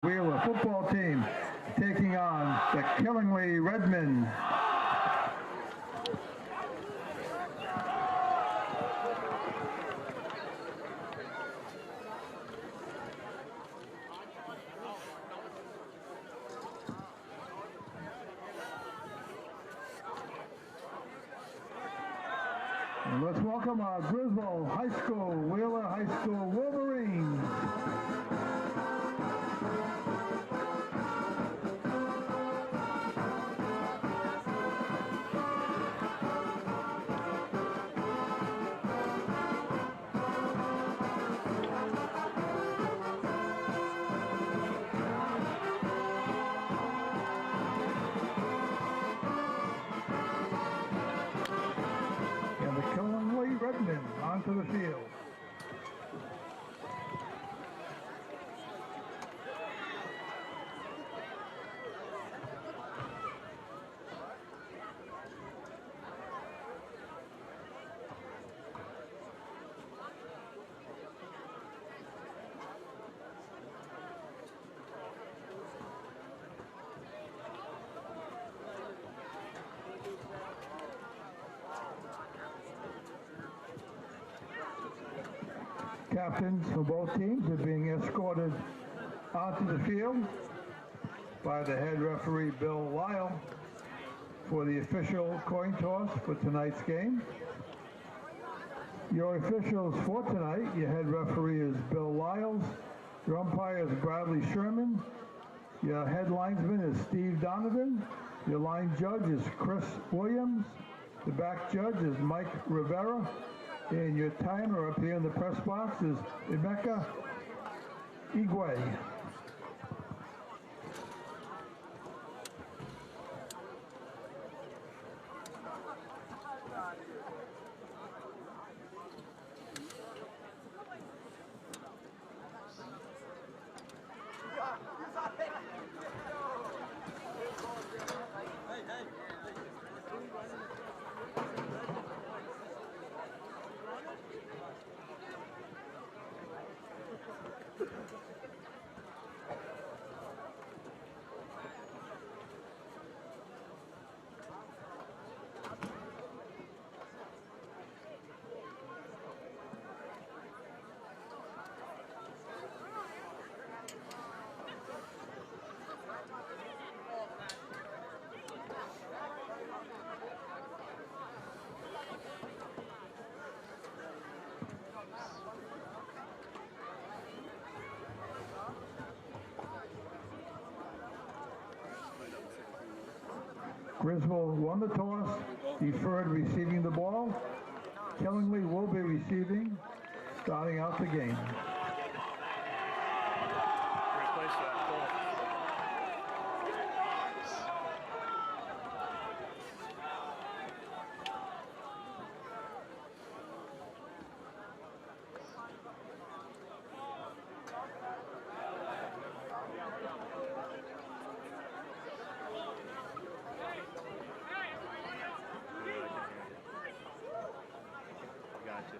Wheeler football team taking on the Killingly Redmen. And let's welcome our Griswold High School, Wheeler High School Wolverines. Redmen onto the field. Captains for both teams are being escorted onto the field by the head referee Bill Lyle for the official coin toss for tonight's game. Your officials for tonight, your head referee is Bill Lyles, your umpire is Bradley Sherman, your head linesman is Steve Donovan, your line judge is Chris Williams, the back judge is Mike Rivera, and your timer up here in the press box is Emeka Igwe. Griswold won the toss, deferred receiving the ball. Killingly will be receiving, starting out the game. Gotcha.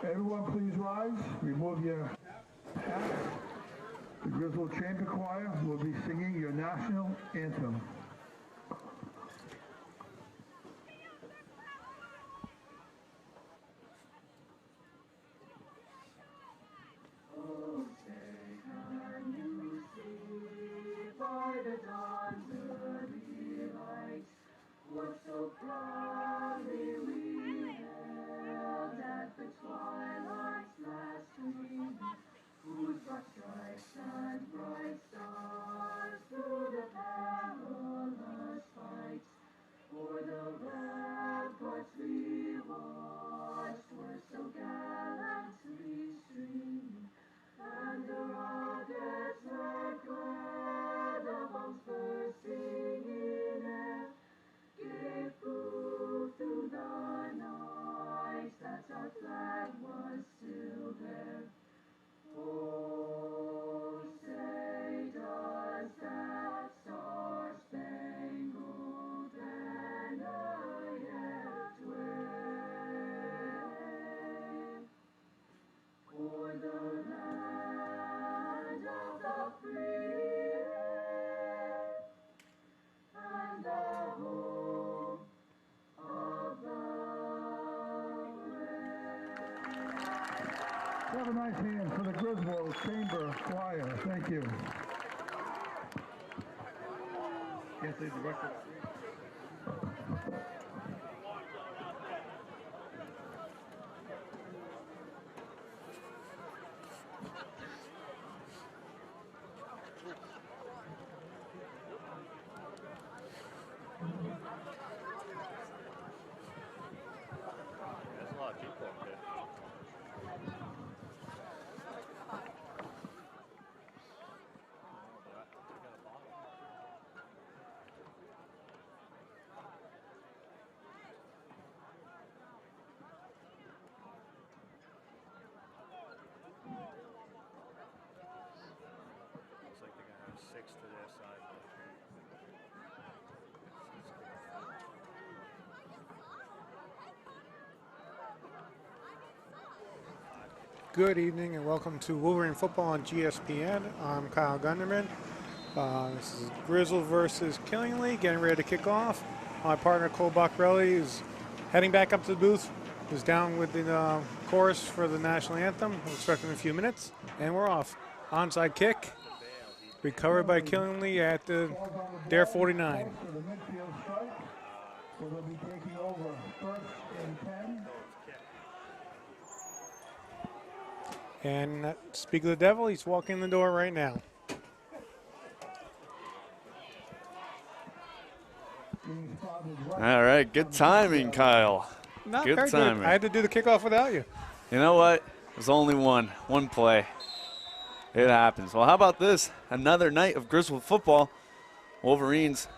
Everyone please rise, remove your hats. The Griswold Chamber Choir will be singing your national anthem. By the dawn's early light, what so proudly we hailed at the twilight's last gleam, whose broad stripes and bright stars through the perilous Have a nice hand for the Griswold Chamber Choir. Thank you. Can't say director. There's a lot of people up there. Looks like they're gonna have 6 to their side. Good evening and welcome to Wolverine Football on GSPN. I'm Kyle Gunderman. This is Griswold versus Killingly, getting ready to kick off. My partner Cole Boccarelli is heading back up to the booth. He's down with the chorus for the national anthem. We'll expect in a few minutes, and we're off. Onside kick, recovered by Killingly at the Dare 49. For the midfield strike, so they'll be taking over first and 10. And speak of the devil, he's walking in the door right now. All right, good timing, Kyle. Not Good very timing. good. I had to do the kickoff without you. You know what? There's only one play. It happens. Well, how about this? Another night of Griswold football. Wolverines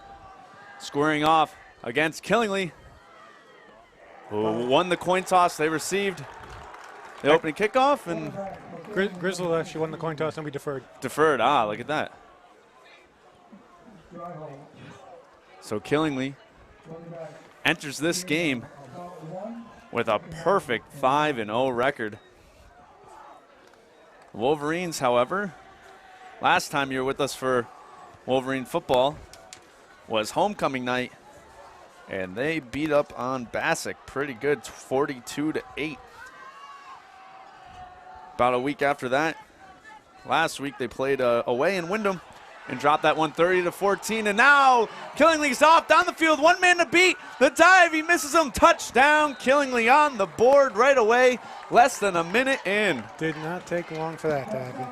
squaring off against Killingly, who won the coin toss. They received the opening kickoff and Griswold actually won the coin toss and we deferred. deferred. Ah, look at that. So Killingly enters this game with a perfect 5-0 record. Wolverines, however, last time you were with us for Wolverine football was homecoming night, and they beat up on Bassick pretty good, 42-8. About a week after that, last week they played away in Wyndham and dropped that one 30-14. And now Killingly's off down the field, one man to beat. The dive, he misses him. Touchdown, Killingly on the board right away. Less than a minute in. Did not take long for that to happen.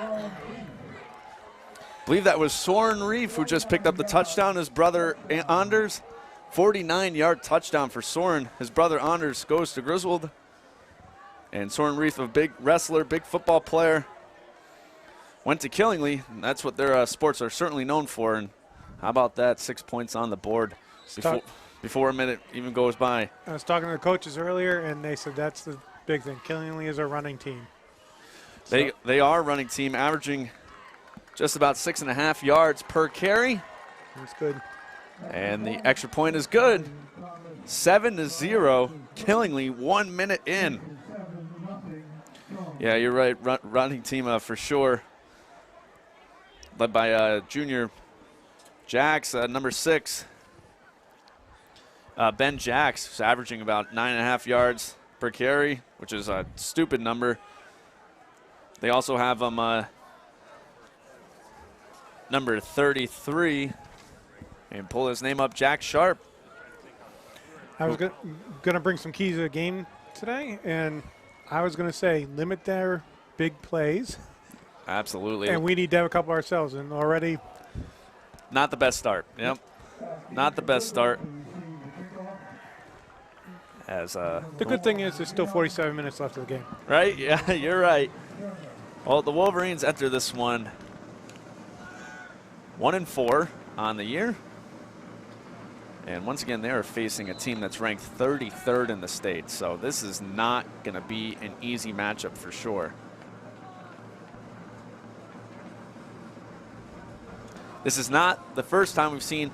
I believe that was Soren Reef who just picked up the touchdown. His brother Anders, 49-yard touchdown for Soren. His brother Anders goes to Griswold. And Soren Reef, a big wrestler, big football player, went to Killingly. And that's what their sports are certainly known for. And how about that? 6 points on the board before a minute even goes by. I was talking to the coaches earlier, and they said that's the big thing. Killingly is a running team. They are a running team, averaging just about 6.5 yards per carry. That's good. And the extra point is good. 7-0. Killingly 1 minute in. Yeah, you're right. Running team for sure. Led by junior Jax, number 6. Ben Jax is averaging about 9.5 yards per carry, which is a stupid number. They also have number 33, and pull his name up, Jack Sharp. I was going to bring some keys to the game today, and I was going to say limit their big plays. Absolutely. And we need to have a couple ourselves, and already. Not the best start. Yep. Not the best start. As the good thing is there's still 47 minutes left of the game. Right? Yeah, you're right. Well, the Wolverines enter this one 1-4 on the year. And once again, they are facing a team that's ranked 33rd in the state. So this is not going to be an easy matchup for sure. This is not the first time we've seen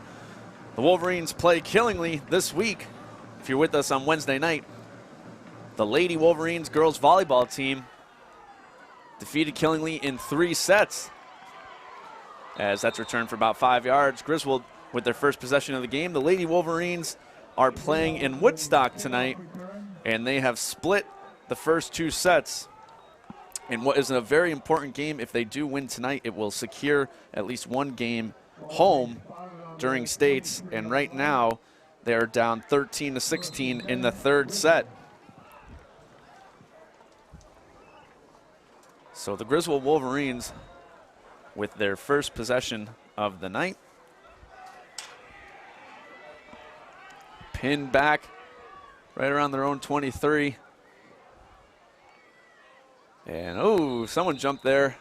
the Wolverines play Killingly this week. If you're with us on Wednesday night, the Lady Wolverines girls volleyball team defeated Killingly in 3 sets. As that's returned for about 5 yards. Griswold with their first possession of the game. The Lady Wolverines are playing in Woodstock tonight, and they have split the first 2 sets in what is a very important game. If they do win tonight, it will secure at least 1 game home during states. And right now, they are down 13-16 in the 3rd set. So the Griswold Wolverines with their first possession of the night. Pinned back right around their own 23. And, oh, someone jumped there.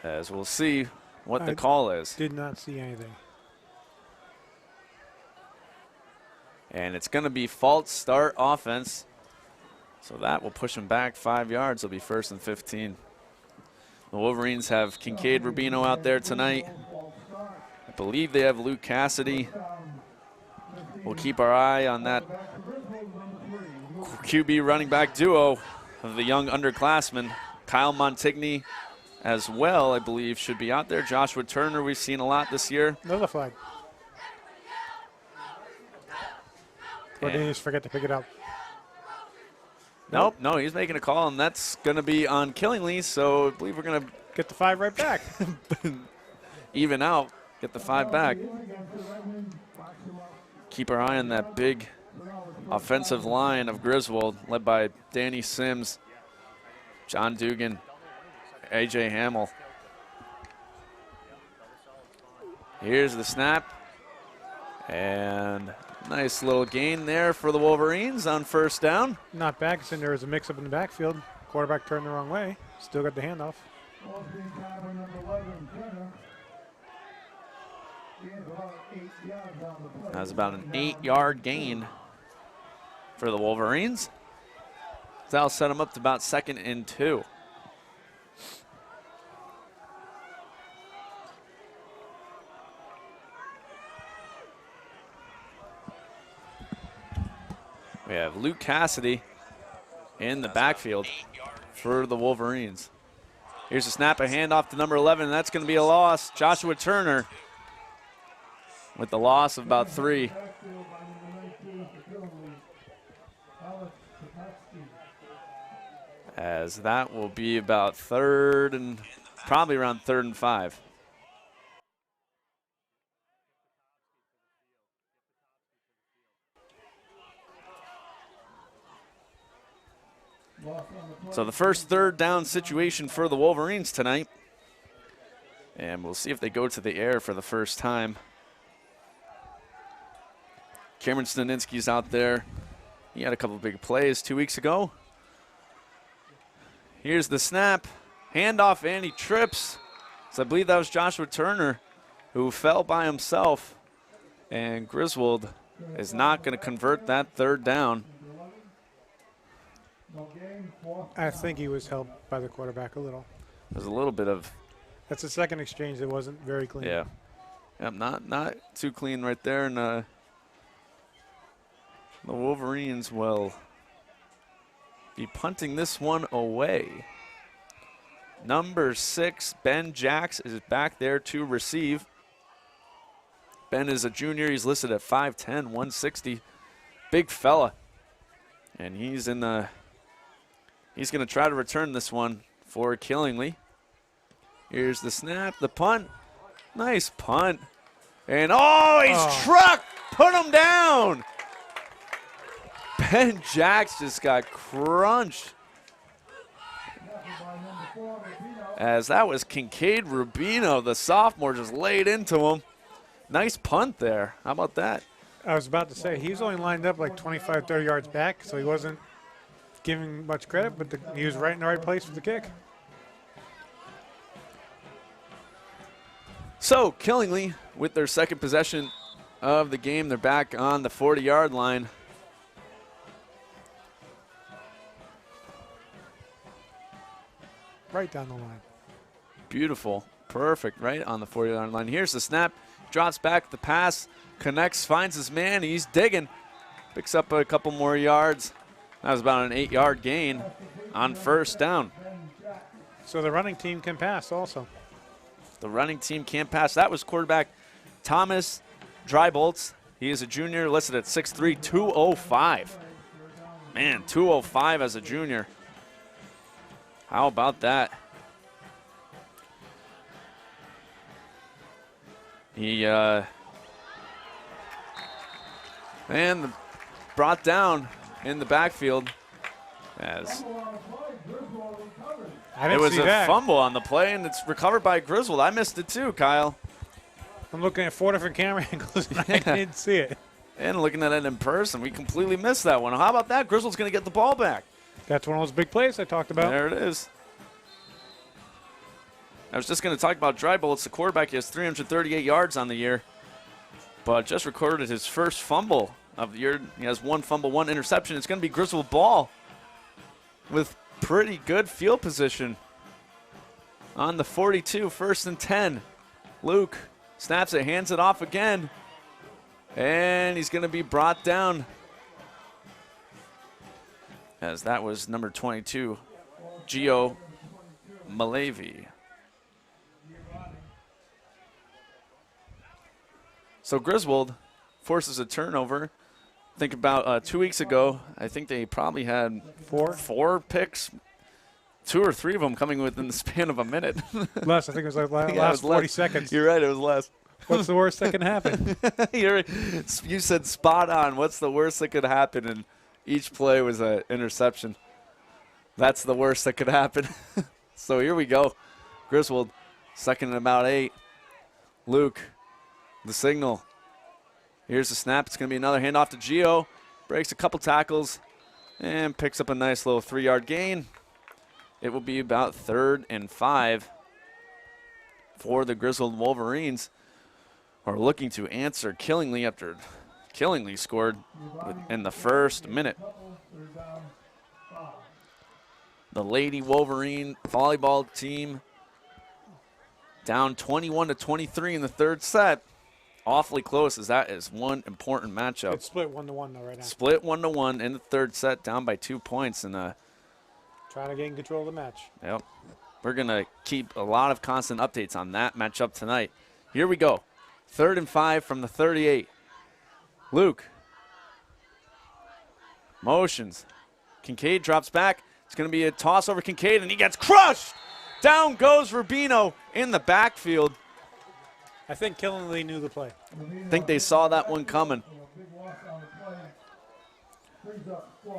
As we'll see what the call is. Did not see anything. And it's going to be false start offense. So that will push them back 5 yards. It'll be 1st and 15. The Wolverines have Kincaid Rubino out there tonight. I believe they have Luke Cassidy. We'll keep our eye on that QB running back duo of the young underclassmen. Kyle Montigny as well, I believe, should be out there. Joshua Turner, we've seen a lot this year. Another flag. Or did he just forget to pick it up? Nope, no, he's making a call, and that's going to be on Killingly, so I believe we're going to get the 5 right back. Even out, get the 5 back. Keep our eye on that big offensive line of Griswold, led by Danny Sims, John Dugan, A.J. Hamill. Here's the snap. And nice little gain there for the Wolverines on 1st down. Not bad, because there was a mix-up in the backfield. Quarterback turned the wrong way. Still got the handoff. That was about an 8-yard gain for the Wolverines. That'll set them up to about 2nd and 2. We have Luke Cassidy in the backfield for the Wolverines. Here's a snap, a handoff to number 11, and that's going to be a loss. Joshua Turner with the loss of about 3. As that will be about 3rd and probably around 3rd and 5. So the first 3rd down situation for the Wolverines tonight. And we'll see if they go to the air for the first time. Cameron Staninsky's out there. He had a couple big plays 2 weeks ago. Here's the snap. Handoff, and he trips. So I believe that was Joshua Turner who fell by himself. And Griswold is not going to convert that 3rd down. I think he was helped by the quarterback a little. There's a little bit of... That's the second exchange that wasn't very clean. Yeah. Not too clean right there. And the Wolverines will be punting this one away. Number 6, Ben Jacks, is back there to receive. Ben is a junior. He's listed at 5'10", 160. Big fella. And he's in the... He's going to try to return this one for Killingly. Here's the snap, the punt. Nice punt. And, oh, he's trucked. Put him down. Ben Jacks just got crunched. As that was Kincaid Rubino, the sophomore, just laid into him. Nice punt there. How about that? I was about to say, he was only lined up like 25, 30 yards back, so he wasn't giving much credit, but he was right in the right place for the kick. So Killingly, with their 2nd possession of the game, they're back on the 40-yard line. Right down the line. Beautiful. Perfect. Right on the 40-yard line. Here's the snap. Drops back the pass. Connects. Finds his man. He's digging. Picks up a couple more yards. That was about an 8-yard gain on 1st down. So the running team can pass also. The running team can pass. That was quarterback Thomas Drybolts. He is a junior, listed at 6'3", 205. Man, 205 as a junior. How about that? He, and brought down in the backfield as it was a fumble on the play, and it's recovered by Griswold. I missed it too, Kyle. I'm looking at 4 different camera angles, and I didn't see it. And looking at it in person, we completely missed that one. How about that? Griswold's going to get the ball back. That's one of those big plays I talked about. There it is. I was just going to talk about Dry Bullets. The quarterback, he has 338 yards on the year, but just recorded his first fumble of the year. He has 1 fumble, 1 interception. It's going to be Griswold ball with pretty good field position on the 42, 1st and 10. Luke snaps it, hands it off again, and he's going to be brought down as that was number 22, Gio Malavi. So Griswold forces a turnover. Think about 2 weeks ago, I think they probably had four picks, 2 or 3 of them coming within the span of a minute. Less, I think it was like last 40 seconds. You're right, it was less. What's the worst that can happen? You said spot on. What's the worst that could happen? And each play was an interception. That's the worst that could happen. So here we go. Griswold, 2nd and about 8. Luke, the signal. Here's the snap. It's going to be another handoff to Gio. Breaks a couple tackles and picks up a nice little 3-yard gain. It will be about 3rd and 5 for the Griswold Wolverines, who are looking to answer Killingly after Killingly scored in the first minute. The Lady Wolverine volleyball team down 21-23 in the 3rd set. Awfully close, as that is one important matchup. It's split 1-1 though right now. Split 1-1 in the 3rd set, down by 2 points. And trying to gain control of the match. Yep. We're going to keep a lot of constant updates on that matchup tonight. Here we go. 3rd and 5 from the 38. Luke. Motions. Kincaid drops back. It's going to be a toss over Kincaid, and he gets crushed. Down goes Rubino in the backfield. I think Killingly knew the play. I think they saw that one coming,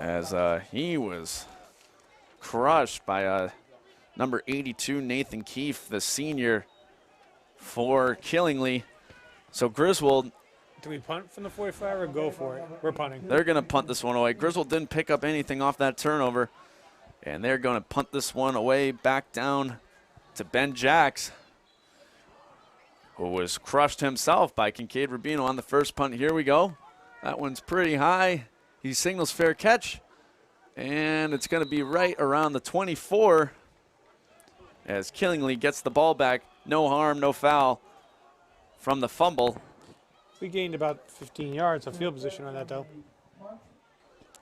as he was crushed by number 82, Nathan Keefe, the senior for Killingly. So Griswold. Do we punt from the 45 or go for it? We're punting. They're going to punt this one away. Griswold didn't pick up anything off that turnover, and they're going to punt this one away back down to Ben Jacks, who was crushed himself by Kincaid Rubino on the first punt. Here we go. That one's pretty high. He signals fair catch, and it's going to be right around the 24 as Killingly gets the ball back. No harm, no foul from the fumble. We gained about 15 yards of field position on that, though.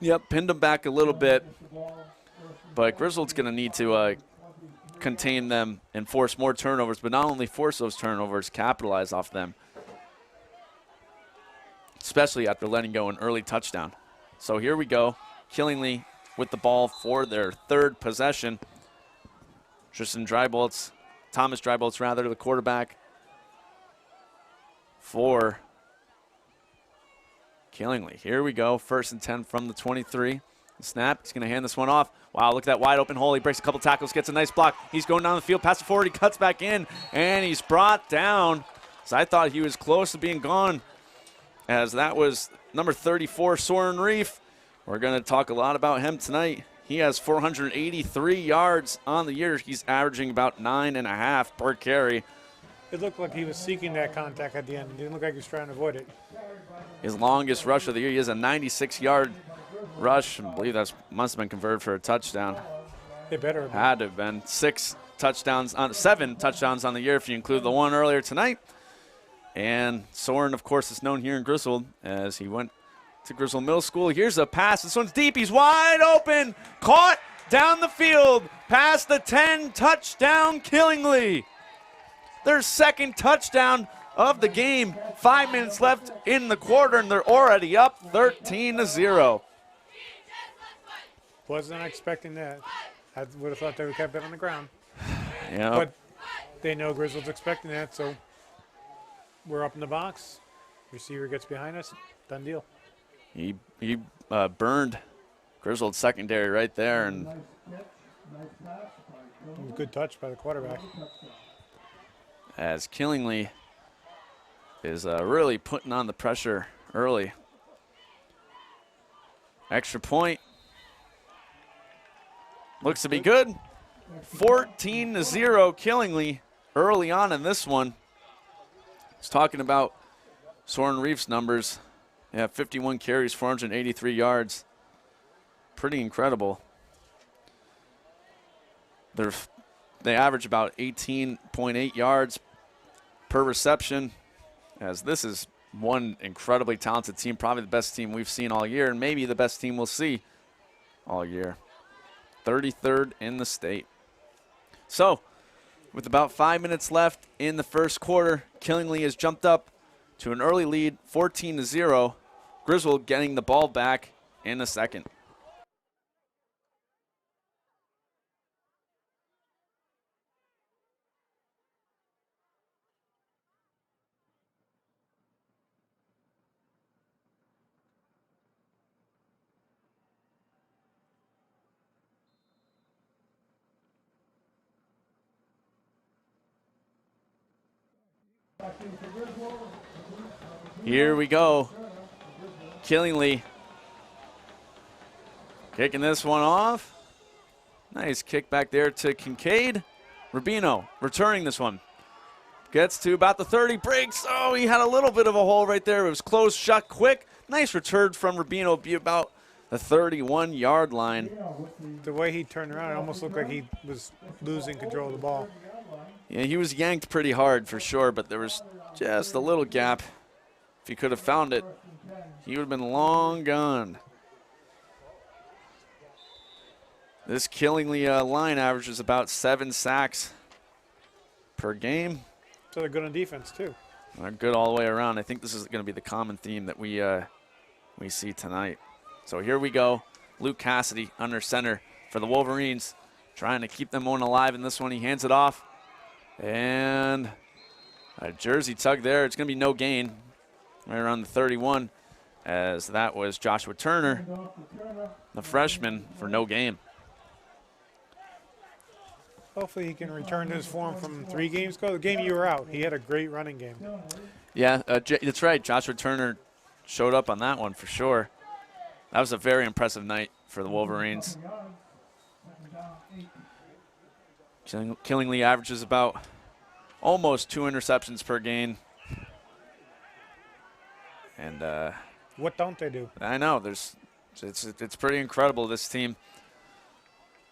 Yep, pinned him back a little bit, but Griswold's going to need to contain them and force more turnovers, but not only force those turnovers, capitalize off them, especially after letting go an early touchdown. So here we go. Killingly with the ball for their 3rd possession. Thomas Drybolts, the quarterback for Killingly. Here we go. 1st and 10 from the 23. Snap. He's going to hand this one off. Wow, look at that wide open hole. He breaks a couple tackles, gets a nice block. He's going down the field, passes forward. He cuts back in, and he's brought down. So I thought he was close to being gone, as that was number 34, Soren Reef. We're going to talk a lot about him tonight. He has 483 yards on the year. He's averaging about 9.5 per carry. It looked like he was seeking that contact at the end. It didn't look like he was trying to avoid it. His longest rush of the year. He has a 96-yard rush. I believe that must have been converted for a touchdown. It better have been. Had to have been. 7 touchdowns on the year if you include the one earlier tonight. And Soren, of course, is known here in Griswold as he went to Griswold Middle School. Here's a pass. This one's deep. He's wide open. Caught down the field. Past the 10. Touchdown, Killingly. Their 2nd touchdown of the game. 5 minutes left in the quarter, and they're already up 13-0. Wasn't expecting that. I would have thought they would have kept it on the ground. Yeah. But they know Griswold's expecting that, so we're up in the box. Receiver gets behind us. Done deal. He burned Griswold's secondary right there, and Good touch by the quarterback. as Killingly is really putting on the pressure early. Extra point. Looks to be good. 14-0 Killingly early on in this one. He's talking about Soren Reef's numbers. Yeah, 51 carries, 483 yards. Pretty incredible. They average about 18.8 yards per reception, as this is one incredibly talented team, probably the best team we've seen all year, and maybe the best team we'll see all year. 33rd in the state. So, with about 5 minutes left in the first quarter, Killingly has jumped up to an early lead, 14-0. Griswold getting the ball back in the second. Here we go. Killingly kicking this one off. Nice kick back there to Kincaid. Rubino returning this one. Gets to about the 30, breaks. Oh, he had a little bit of a hole right there. It was close, shot quick. Nice return from Rubino, be about the 31-yard line. The way he turned around, it almost looked like he was losing control of the ball. Yeah, he was yanked pretty hard for sure, but there was just a little gap. If he could have found it, he would have been long gone. This Killingly line averages about 7 sacks per game. So they're good on defense, too. They're good all the way around. I think this is going to be the common theme that we see tonight. So here we go. Luke Cassidy under center for the Wolverines, trying to keep them one alive in this one. He hands it off. And a jersey tug there. It's going to be no gain right around the 31, as that was Joshua Turner, the freshman, for no gain. Hopefully he can return to his form from 3 games ago. The game you were out, he had a great running game. Yeah, that's right. Joshua Turner showed up on that one for sure. That was a very impressive night for the Wolverines. Killingly averages about almost 2 interceptions per game. And what don't they do? I know it's pretty incredible, this team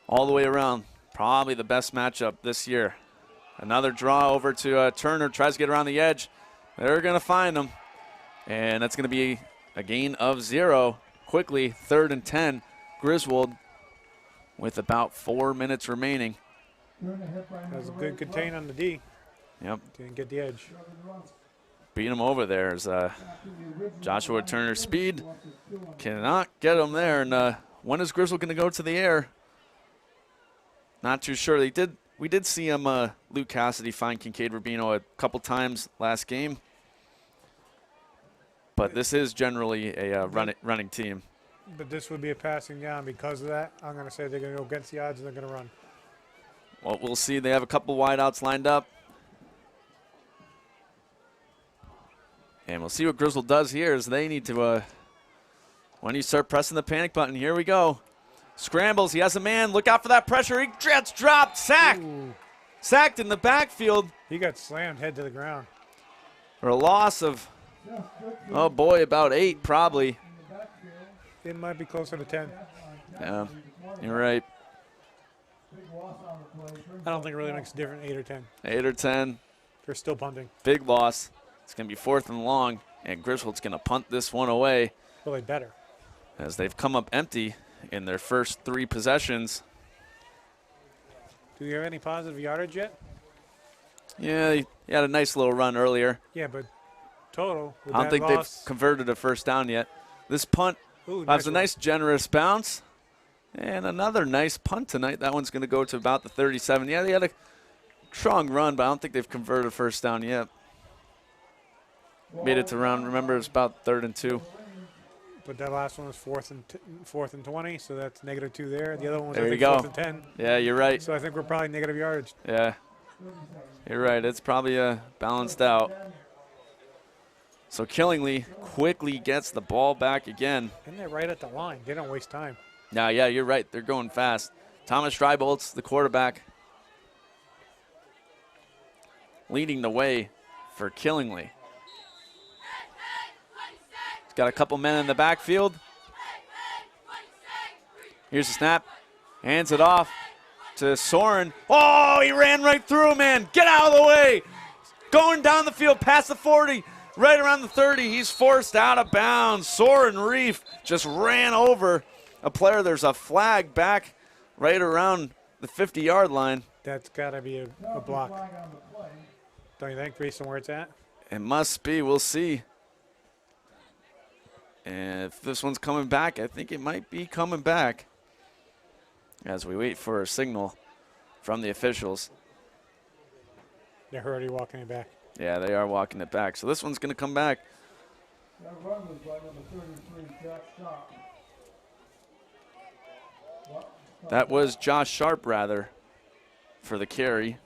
all the way around. Probably the best matchup this year. Another draw over to Turner, tries to get around the edge. They're going to find him, and that's going to be a gain of 0. Quickly, 3rd and 10. Griswold with about 4 minutes remaining. That was a good contain on the D. Yep. Didn't get the edge. Beat him over there as Joshua Turner's speed cannot get him there. And when is Griswold going to go to the air? Not too sure. We did see him, Luke Cassidy, find Kincaid Rubino a couple times last game. But this is generally a running team. But this would be a passing down because of that. I'm going to say they're going to go against the odds and they're going to run. Well, we'll see. They have a couple wideouts lined up. And we'll see what Griswold does here, as they need to, when you start pressing the panic button, here we go. Scrambles, he has a man, look out for that pressure, he gets dropped, sacked. Ooh. Sacked in the backfield. He got slammed head to the ground. For a loss of, oh boy, about 8 probably. It might be closer to 10. Yeah, you're right. I don't think it really makes a difference, 8 or 10. 8 or 10. They're still punting. Big loss. It's going to be 4th and long, and Griswold's going to punt this one away. Well, they better. As they've come up empty in their first 3 possessions. Do you have any positive yardage yet? Yeah, he had a nice little run earlier. Yeah, but total. I don't think they've converted a first down yet. This punt has a nice generous bounce. And another nice punt tonight. That one's going to go to about the 37. Yeah, they had a strong run, but I don't think they've converted a first down yet. Made it to round. Remember, it's about 3rd and 2. But that last one was fourth and 20, so that's -2 there. The other one was There I you think go. 4th and 10. Yeah, you're right. So I think we're probably negative yardage. Yeah, you're right. It's probably balanced out. So Killingly quickly gets the ball back again. And they're right at the line. They don't waste time. Now, yeah, you're right. They're going fast. Thomas Drybolt's the quarterback, leading the way for Killingly. He's got a couple men in the backfield. Here's the snap. Hands it off to Soren. Oh, he ran right through, man. Get out of the way. Going down the field past the 40, right around the 30. He's forced out of bounds. Soren Reef just ran over a player. There's a flag back right around the 50-yard line. That's got to be a block. Don't you think, based on where it's at? It must be. We'll see. And if this one's coming back, I think it might be coming back as we wait for a signal from the officials. They're already walking it back. Yeah, they are walking it back. So this one's going to come back. That run was by number 33, Jack Sharp. That was Josh Sharp, rather, for the carry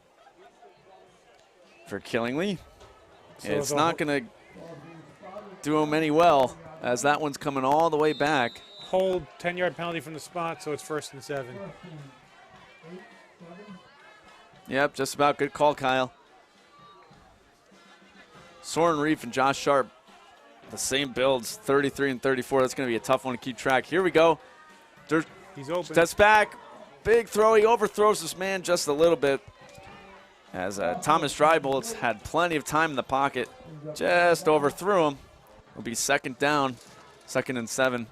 for Killingly. So It's not going to do him any well, as that one's coming all the way back. Hold, 10-yard penalty from the spot, so it's 1st and 7. Yep, just about. Good call, Kyle. Soren Reef and Josh Sharp, the same builds, 33 and 34. That's going to be a tough one to keep track. Here we go. He's open. Steps back. Big throw. He overthrows this man just a little bit, as Thomas Drybolts had plenty of time in the pocket. Just overthrew him. It'll be 2nd down, 2nd and 7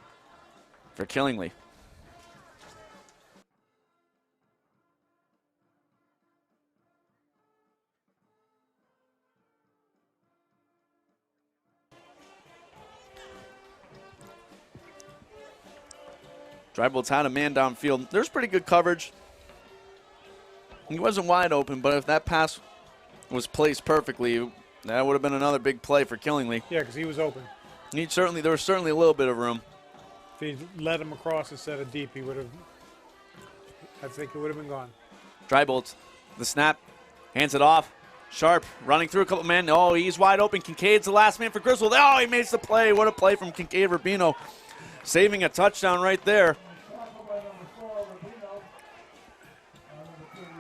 for Killingly. Drybolts had a man downfield. There's pretty good coverage. He wasn't wide open, but if that pass was placed perfectly, that would have been another big play for Killingly. Yeah, because he was open. There was certainly a little bit of room. If he led him across instead of deep, he would have, I think it would have been gone. Drybolts, the snap, hands it off. Sharp running through a couple men. Oh, he's wide open. Kincaid's the last man for Griswold. Oh, he makes the play. What a play from Kincaid Rubino. Saving a touchdown right there.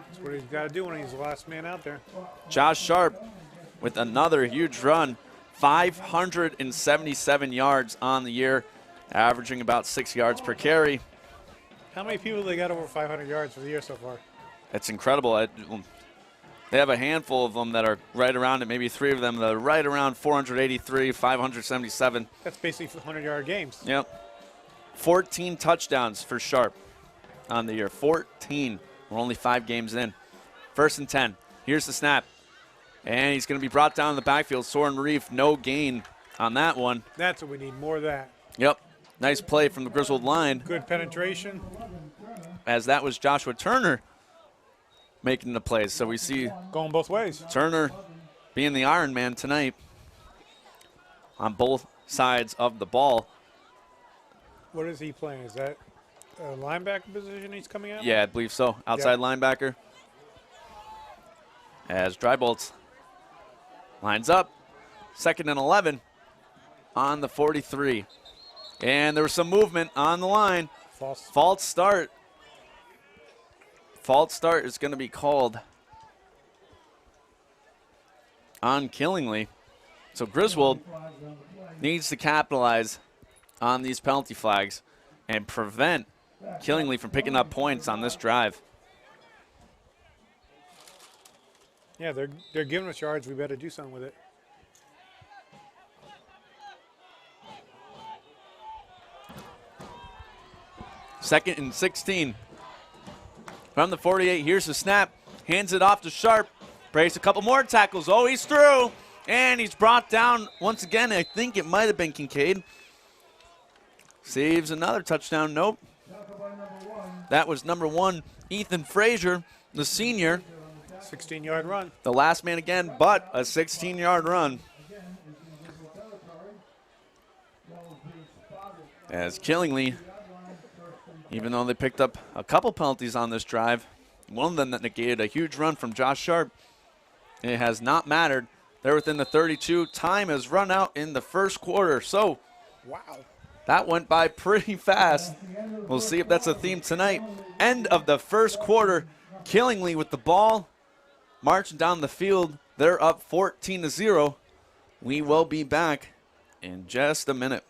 That's what he's got to do when he's the last man out there. Josh Sharp with another huge run. 577 yards on the year, averaging about 6 yards per carry. How many people they got over 500 yards for the year so far? It's incredible. They have a handful of them that are right around it, maybe 3 of them that are right around 483, 577. That's basically 100-yard games. Yep. 14 touchdowns for Sharp on the year. 14. We're only 5 games in. 1st and 10. Here's the snap. And he's going to be brought down in the backfield. Soren Reef, no gain on that one. That's what we need, more of that. Yep. Nice play from the Griswold line. Good penetration. As that was Joshua Turner making the plays. So we see going both ways. Turner being the Iron Man tonight on both sides of the ball. What is he playing? Is that a linebacker position he's coming out? Yeah, I believe so. Outside linebacker. As Drybolts lines up. 2nd and 11 on the 43. And there was some movement on the line. False start. False start is going to be called on Killingly. So Griswold needs to capitalize on these penalty flags and prevent Killingly from picking up points on this drive. Yeah, they're giving us yards. We better do something with it. Second and 16 from the 48. Here's the snap. Hands it off to Sharp. Breaks a couple more tackles. Oh, he's through. And he's brought down once again. I think it might have been Kincaid. Saves another touchdown. Nope. That was number 1, Ethan Frazier, the senior. 16-yard run. The last man again, but a 16-yard run. As Killingly, even though they picked up a couple penalties on this drive, one of them that negated a huge run from Josh Sharp, it has not mattered. They're within the 32. Time has run out in the first quarter. So, wow, that went by pretty fast. We'll see if that's a theme tonight. End of the first quarter. Killingly with the ball, marching down the field. They're up 14-0. We will be back in just a minute.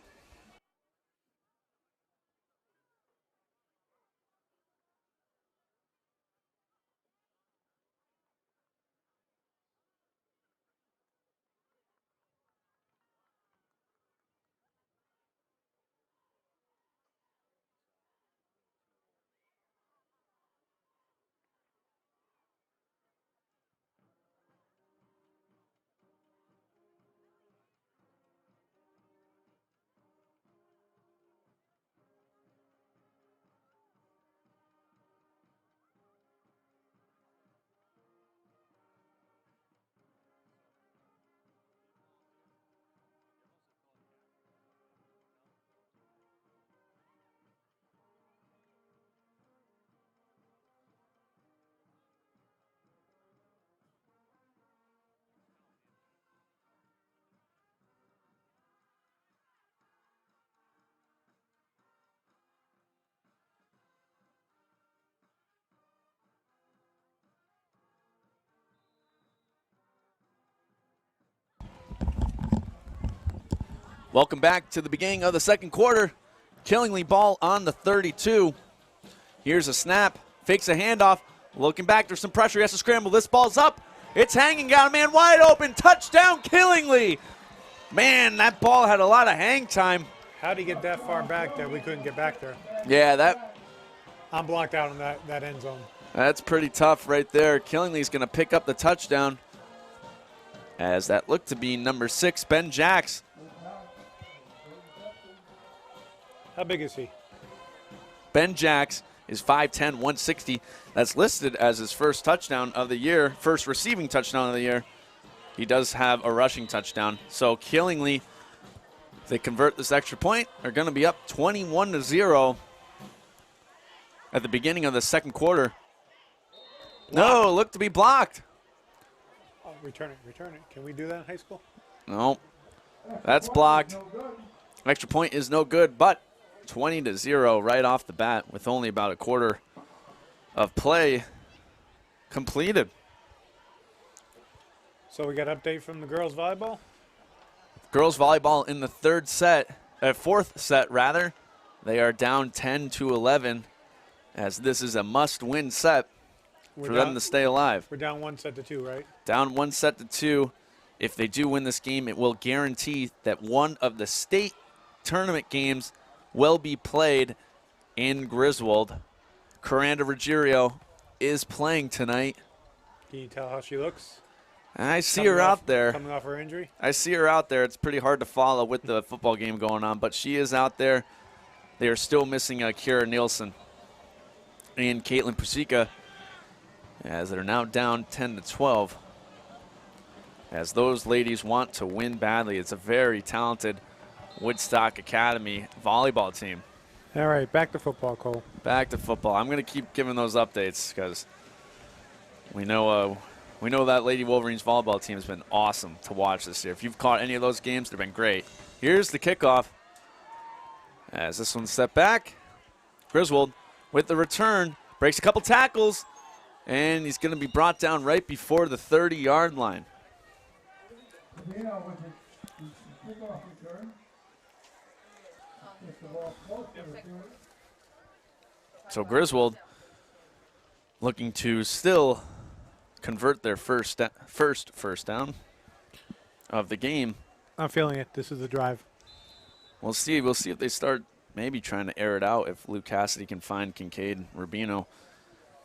Welcome back to the beginning of the second quarter. Killingly ball on the 32. Here's a snap, fakes a handoff, looking back, there's some pressure, he has to scramble, this ball's up, it's hanging, got a man wide open, touchdown Killingly. Man, that ball had a lot of hang time. How'd he get that far back that we couldn't get back there? Yeah, I'm blocked out in that end zone. That's pretty tough right there. Killingly's gonna pick up the touchdown, as that looked to be number 6, Ben Jacks. How big is he? Ben Jacks is 5'10", 160. That's listed as his first touchdown of the year, first receiving touchdown of the year. He does have a rushing touchdown. So Killingly, if they convert this extra point, are going to be up 21-0 at the beginning of the second quarter. No, look to be blocked. Oh, return it. Can we do that in high school? No, that's blocked. Extra point is no good, but 20-0 right off the bat with only about a quarter of play completed. So we got an update from the girls volleyball? Girls volleyball in the fourth set rather. They are down 10-11 as this is a must-win set for them to stay alive. We're down 1-2, right? Down 1-2. If they do win this game, it will guarantee that one of the state tournament games will be played in Griswold. Coranda Ruggiero is playing tonight. Can you tell how she looks? I see her out there. Coming off her injury? I see her out there. It's pretty hard to follow with the football game going on, but she is out there. They are still missing Kira Nielsen and Caitlin Pusika, as they're now down 10-12. As those ladies want to win badly. It's a very talented Woodstock Academy volleyball team. All right, back to football, Cole. Back to football. I'm going to keep giving those updates because we know that Lady Wolverines volleyball team has been awesome to watch this year. If you've caught any of those games, they've been great. Here's the kickoff. As this one's set back, Griswold with the return, breaks a couple tackles, and he's going to be brought down right before the 30-yard line. So Griswold looking to still convert their first down of the game. I'm feeling it. This is the drive. We'll see. We'll see if they start maybe trying to air it out if Luke Cassidy can find Kincaid and Rubino.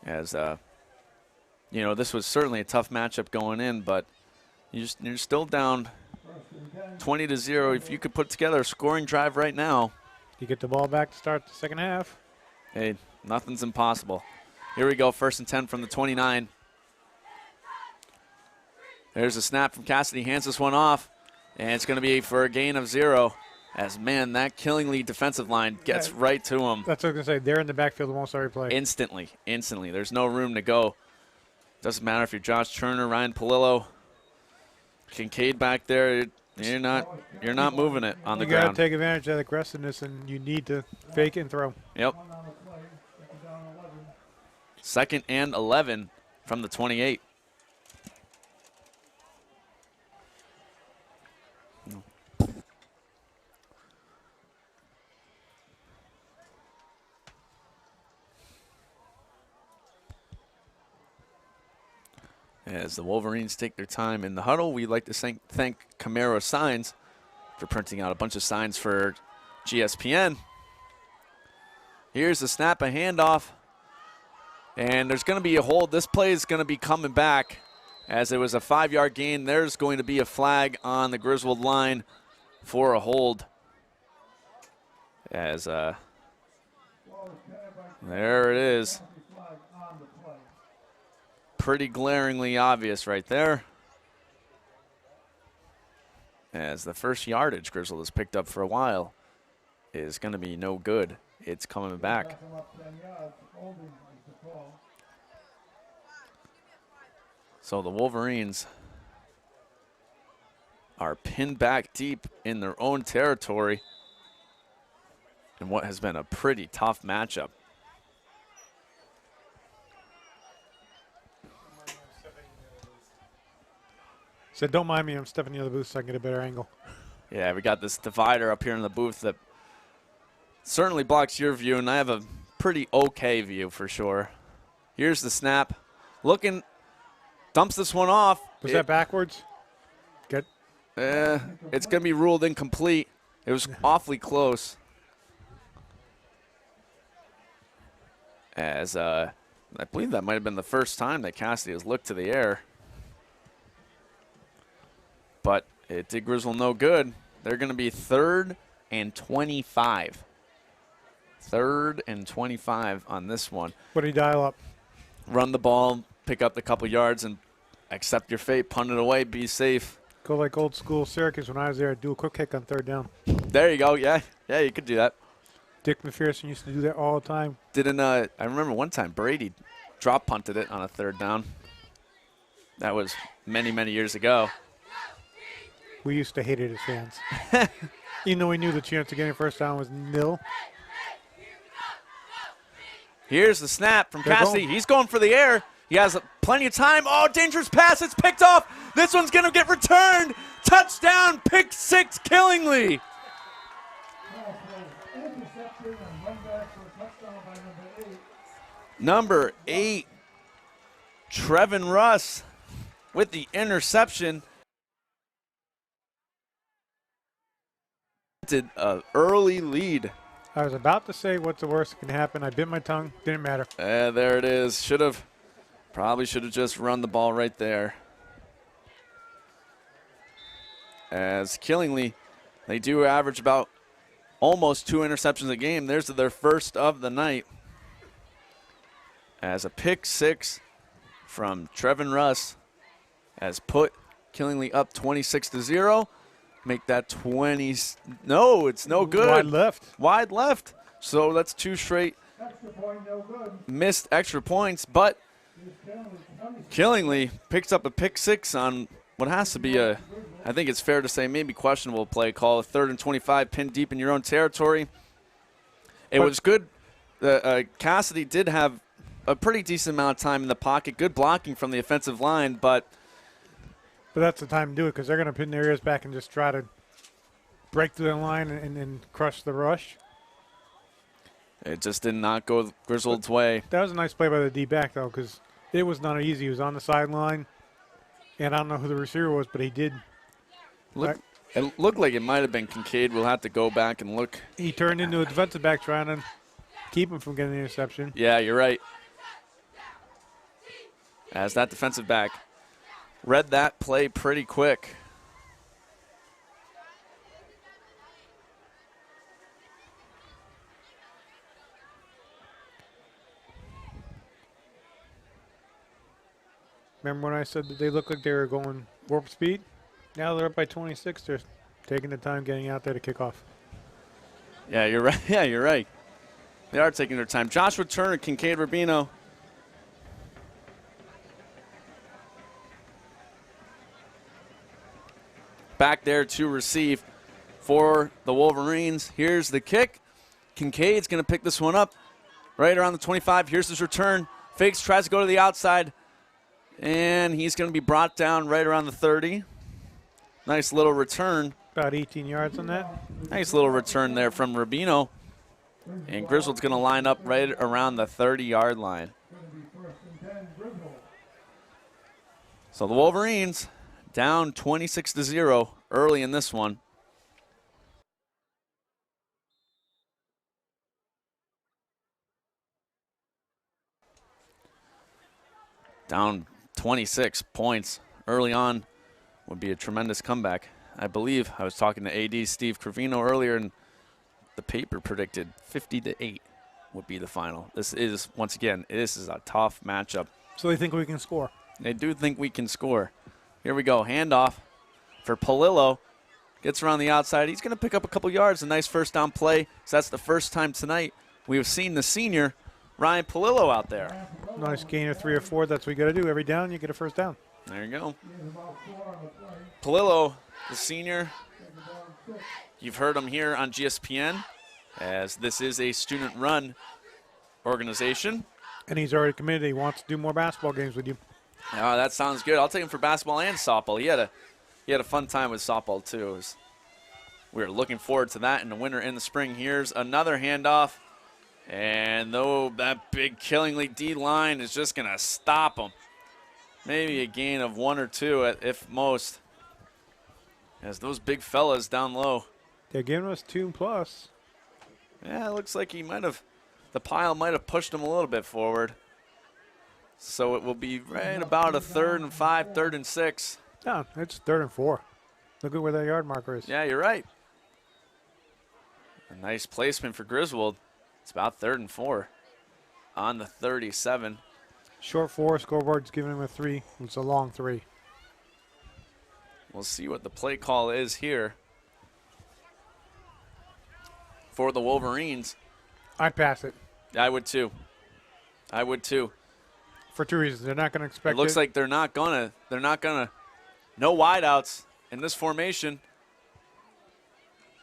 As this was certainly a tough matchup going in, but you're still down 20-0. If you could put together a scoring drive right now. You get the ball back to start the second half. Hey, Nothing's impossible. Here we go, 1st and 10 from the 29. There's a snap from Cassidy, hands this one off, and it's going to be for a gain of 0. As, man, that Killingly defensive line gets right to him. That's what I was going to say. They're in the backfield almost every play. Instantly. There's no room to go. Doesn't matter if you're Josh Turner, Ryan Palillo, Kincaid back there. You're not moving it on the ground. You got to take advantage of the aggressiveness, and you need to fake it and throw. Yep. 2nd and 11 from the 28. As the Wolverines take their time in the huddle, we'd like to thank Camaro Signs for printing out a bunch of signs for GSPN. Here's the snap, a handoff, and there's going to be a hold. This play is going to be coming back as it was a 5-yard gain. There's going to be a flag on the Griswold line for a hold. As there it is. Pretty glaringly obvious right there. As the first yardage Griswold has picked up for a while is going to be no good. It's coming back. So the Wolverines are pinned back deep in their own territory in what has been a pretty tough matchup. Said, don't mind me, I'm stepping near the booth so I can get a better angle. Yeah, we got this divider up here in the booth that certainly blocks your view, and I have a pretty okay view for sure. Here's the snap. Looking, dumps this one off. Was that backwards? Good. It's going to be ruled incomplete. It was awfully close. As I believe that might have been the first time that Cassidy has looked to the air. But it did Griswold no good. They're going to be 3rd and 25. 3rd and 25 on this one. What did he dial up? Run the ball, pick up the couple yards, and accept your fate, punt it away, be safe. Go like old school Syracuse when I was there. Do a quick kick on 3rd down. There you go. Yeah, you could do that. Dick McPherson used to do that all the time. I remember one time Brady drop punted it on a 3rd down. That was many, many years ago. We used to hate it as fans. Even though we knew the chance of getting first down was nil. Here's the snap from Cassidy. He's going for the air. He has plenty of time. Oh, dangerous pass. It's picked off. This one's going to get returned. Touchdown, pick 6, Killingly. Number 8, Trevin Russ with the interception. An early lead. I was about to say what's the worst that can happen. I bit my tongue. Didn't matter. There it is. Probably should have just run the ball right there. As Killingly, they do average about almost 2 interceptions a game. There's their first of the night. As a pick 6 from Trevin Russ has put Killingly up 26-0. Make that 20. No, it's no good. Wide left. Wide left. So that's 2 straight missed extra points. But Killingly picks up a pick 6 on what has to be I think it's fair to say, maybe questionable play call. A 3rd and 25, pinned deep in your own territory. It was good. Cassidy did have a pretty decent amount of time in the pocket. Good blocking from the offensive line, but that's the time to do it because they're going to pin their ears back and just try to break through the line and crush the rush. It just did not go Griswold's way. That was a nice play by the D-back, though, because it was not easy. He was on the sideline, and I don't know who the receiver was, but he did. It looked like it might have been Kincaid. We'll have to go back and look. He turned into a defensive back trying to keep him from getting the interception. Yeah, you're right. As that defensive back read that play pretty quick. Remember when I said that they looked like they were going warp speed? Now they're up by 26. They're taking the time getting out there to kick off. Yeah, you're right. Yeah, you're right. They are taking their time. Joshua Turner, Kincaid Rubino. Back there to receive for the Wolverines. Here's the kick. Kincaid's going to pick this one up right around the 25. Here's his return. Fakes, tries to go to the outside, and he's going to be brought down right around the 30. Nice little return. About 18 yards on that. Nice little return there from Rubino. And Griswold's going to line up right around the 30-yard line. So the Wolverines down 26-0 early in this one. Down 26 points early on would be a tremendous comeback. I believe I was talking to AD Steve Cravino earlier, and the paper predicted 50-8 would be the final. This is, once again, this is a tough matchup. So they think we can score. They do think we can score. Here we go. Handoff for Palillo. Gets around the outside. He's going to pick up a couple yards. A nice first down play. So that's the first time tonight we have seen the senior Ryan Palillo out there. Nice gain of 3 or 4. That's what you got to do. Every down, you get a first down. There you go. Palillo, the senior. You've heard him here on GSPN, as this is a student-run organization. And he's already committed. He wants to do more basketball games with you. Oh, that sounds good. I'll take him for basketball and softball. He had a fun time with softball too. We were looking forward to that in the winter and the spring. Here's another handoff. And though that big Killingly D line is just going to stop him. Maybe a gain of 1 or 2 if most. As those big fellas down low. They're giving us 2+. Yeah, it looks like the pile might have pushed him a little bit forward. So it will be right about a 3rd and 5, 3rd and 6. No, it's 3rd and 4. Look at where that yard marker is. Yeah, you're right. A nice placement for Griswold. It's about 3rd and 4 on the 37. Short 4, scoreboard's giving him a 3. It's a long 3. We'll see what the play call is here for the Wolverines. I'd pass it. I would too. I would too. For 2 reasons. They're not going to expect it. Looks like they're not gonna. No wideouts in this formation.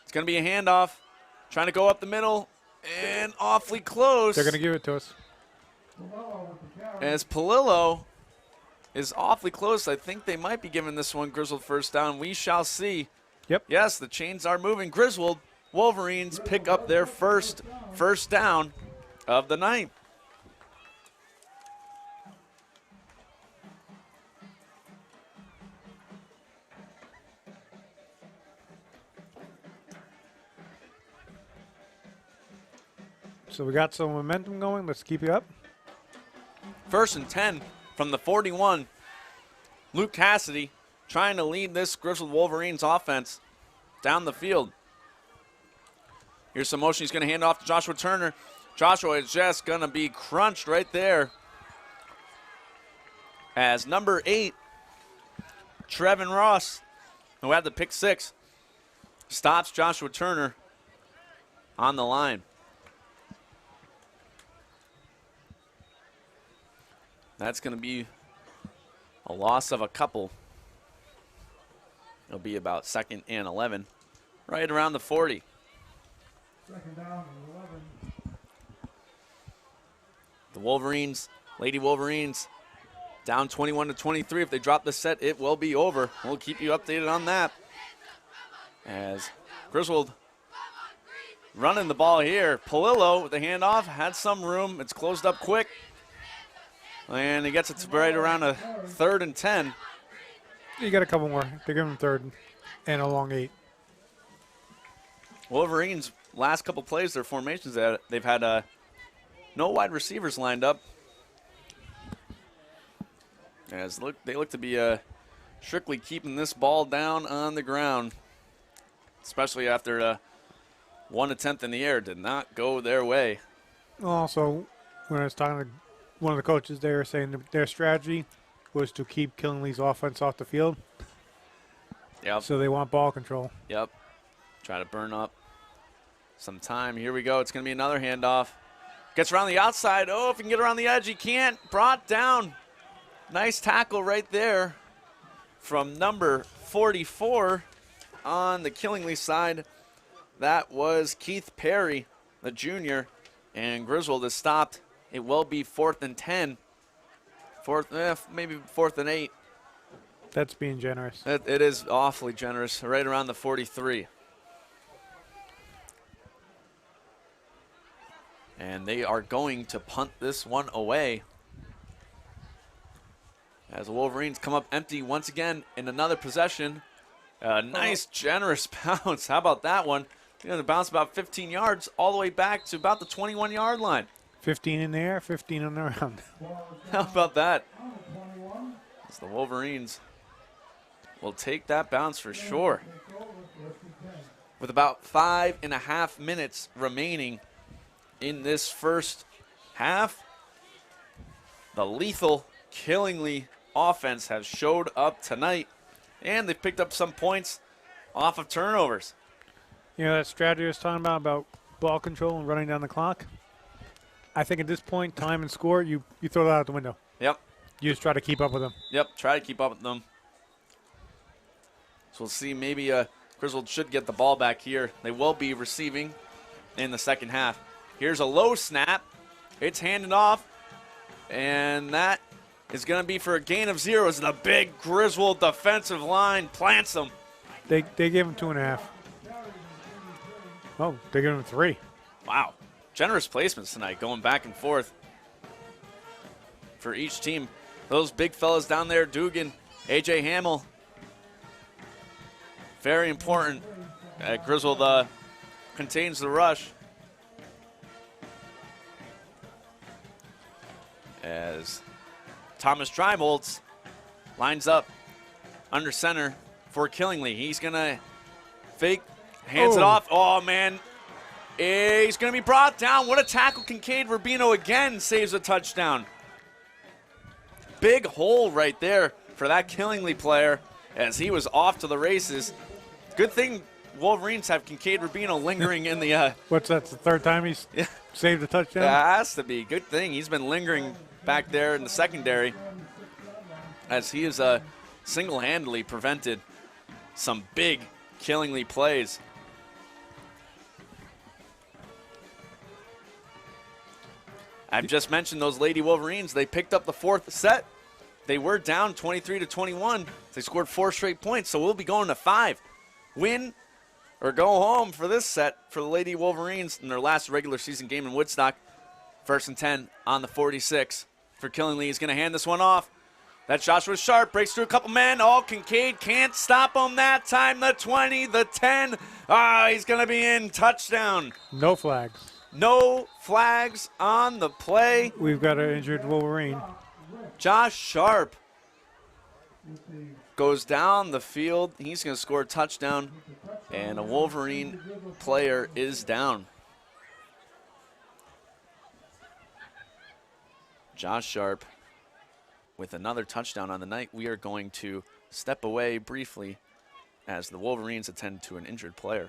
It's gonna be a handoff. Trying to go up the middle and awfully close. They're going to give it to us. As Palillo is awfully close. I think they might be giving this one Griswold first down. We shall see. Yep. Yes, the chains are moving. Griswold Wolverines pick up their first down of the night. So we got some momentum going. Let's keep it up. 1st and 10 from the 41. Luke Cassidy trying to lead this Griswold Wolverines offense down the field. Here's some motion. He's going to hand off to Joshua Turner. Joshua is just going to be crunched right there. As number 8, Trevin Ross, who had the pick 6, stops Joshua Turner on the line. That's going to be a loss of a couple. It'll be about 2nd and 11, right around the 40. 2nd down and 11. The Wolverines, Lady Wolverines, down 21-23. If they drop the set, it will be over. We'll keep you updated on that. As Griswold running the ball here. Palillo with the handoff, had some room. It's closed up quick. And he gets it to right around a 3rd and 10. You got a couple more. They're giving him 3rd and a long 8. Wolverines, last couple plays, their formations, they've had no wide receivers lined up. As they look to be strictly keeping this ball down on the ground, especially after one attempt in the air did not go their way. Also, when I was talking to one of the coaches, they were saying their strategy was to keep Killingly's offense off the field. Yep. So they want ball control. Yep. Try to burn up some time. Here we go. It's going to be another handoff. Gets around the outside. Oh, if he can get around the edge, he can't. Brought down. Nice tackle right there from number 44 on the Killingly side. That was Keith Perry, the junior, and Griswold is stopped. It will be 4th and 10. Maybe 4th and 8. That's being generous. It is awfully generous, right around the 43. And they are going to punt this one away as the Wolverines come up empty once again in another possession. A nice, generous bounce. How about that one? They're going to bounce about 15 yards all the way back to about the 21-yard line. 15 in the air, 15 on the ground. How about that? As the Wolverines will take that bounce for sure. With about 5.5 minutes remaining in this first half, the lethal Killingly offense has showed up tonight, and they've picked up some points off of turnovers. You know that strategy I was talking about ball control and running down the clock? I think at this point, time and score, you throw that out the window. Yep. You just try to keep up with them. Yep, try to keep up with them. So we'll see, maybe Griswold should get the ball back here. They will be receiving in the second half. Here's a low snap. It's handed off, and that is going to be for a gain of 0 as the big Griswold defensive line plants them. They gave him 2.5. Oh, they gave him 3. Wow. Generous placements tonight, going back and forth for each team. Those big fellas down there, Dugan, A.J. Hamill. Very important. Griswold contains the rush. As Thomas Drybolts lines up under center for Killingly. He's going to fake, hands it off. Oh, man. He's going to be brought down. What a tackle. Kincaid Rubino again saves a touchdown. Big hole right there for that Killingly player as he was off to the races. Good thing Wolverines have Kincaid Rubino lingering in the... What's that, the third time he's saved a touchdown? That has to be. Good thing. He's been lingering back there in the secondary as he has single-handedly prevented some big Killingly plays. I've just mentioned those Lady Wolverines. They picked up the 4th set. They were down 23-21. They scored 4 straight points, so we'll be going to 5. Win or go home for this set for the Lady Wolverines in their last regular season game in Woodstock. 1st and 10 on the 46 for Killingly. He's going to hand this one off. That Joshua Sharp breaks through a couple men. Oh, Kincaid can't stop him that time. The 20, the 10. He's going to be in. Touchdown. No flags. No flags on the play. We've got an injured Wolverine. Josh Sharp goes down the field. He's going to score a touchdown, and a Wolverine player is down. Josh Sharp with another touchdown on the night. We are going to step away briefly as the Wolverines attend to an injured player.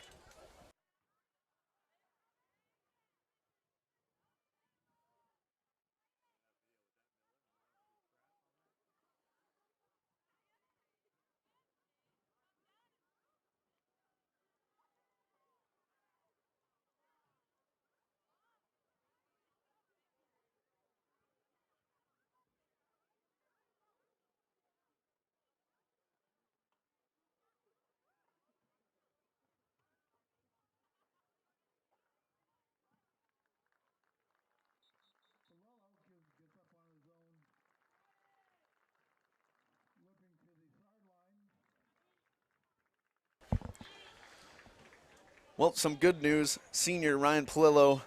Well, some good news. Senior Ryan Palillo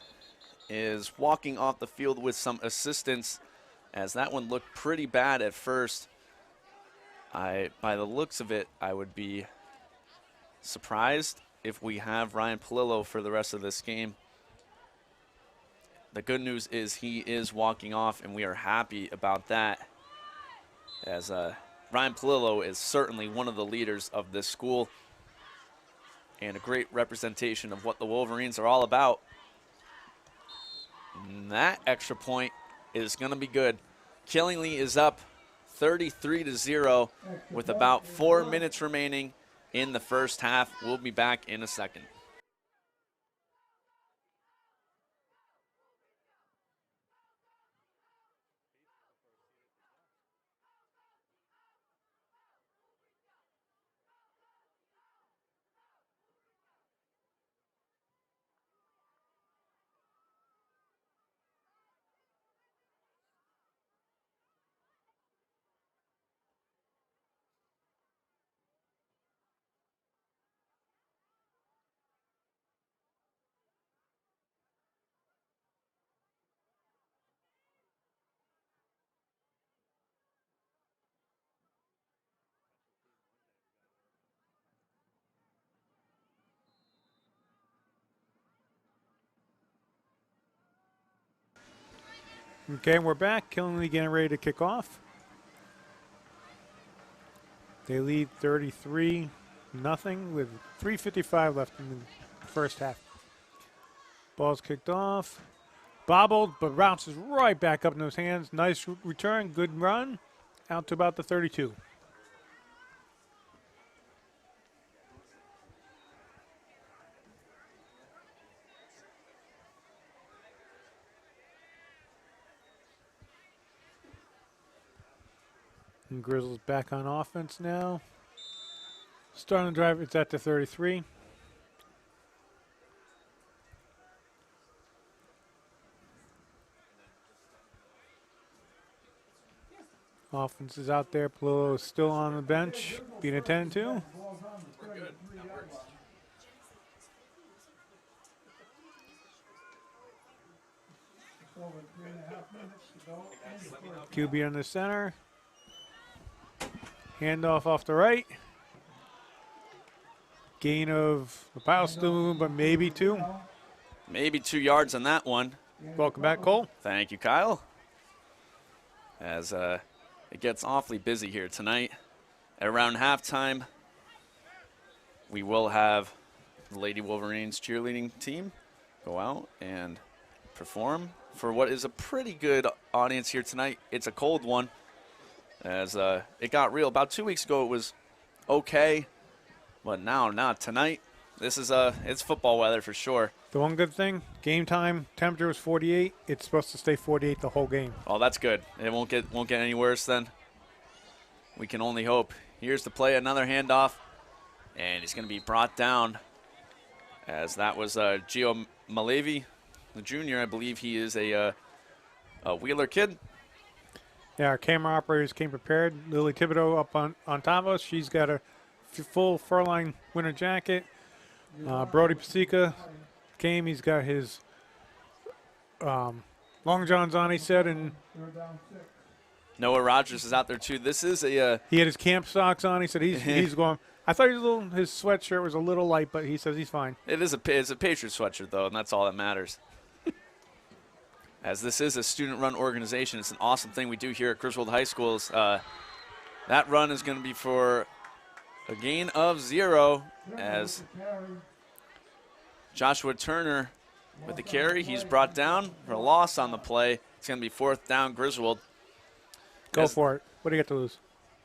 is walking off the field with some assistance, as that one looked pretty bad at first. By the looks of it, I would be surprised if we have Ryan Palillo for the rest of this game. The good news is he is walking off, and we are happy about that. as Ryan Palillo is certainly one of the leaders of this school and a great representation of what the Wolverines are all about. And that extra point is going to be good. Killingly is up 33-0 with about 4 minutes remaining in the first half. We'll be back in a second. Okay, we're back. Killingly getting ready to kick off. They lead 33-0 with 3:55 left in the first half. Ball's kicked off. Bobbled, but bounces right back up in those hands. Nice return, good run. Out to about the 32. And Grizzle's back on offense now. Starting the drive, it's at the 33. Offense is out there. Palillo is still on the bench, being attended to. QB on the center. Handoff off the right. Gain of the pile still moving, but maybe 2. Maybe 2 yards on that one. Welcome back, Cole. Thank you, Kyle. As it gets awfully busy here tonight. At around halftime, we will have the Lady Wolverines cheerleading team go out and perform for what is a pretty good audience here tonight. It's a cold one, as it got real. About 2 weeks ago, it was okay, but now, not tonight. This is it's football weather for sure. The one good thing, game time temperature was 48. It's supposed to stay 48 the whole game. Oh, that's good. It won't get any worse then. We can only hope. Here's the play, another handoff, and he's going to be brought down, as that was Gio Malevi, the junior. I believe he is a Wheeler kid. Yeah, our camera operators came prepared. Lily Thibodeau up on top of us. She's got a full fur-lined winter jacket. Brody Pasica came. He's got his long johns on, he said, and Noah Rogers is out there too. This is a he had his camp socks on. He said he's going. I thought his sweatshirt was a little light, but he says he's fine. it's a Patriot sweatshirt though, and that's all that matters. As this is a student-run organization, it's an awesome thing we do here at Griswold High Schools. That run is going to be for a gain of 0, as Joshua Turner with the carry. He's brought down for a loss on the play. It's going to be 4th down, Griswold. Go for it. What do you got to lose?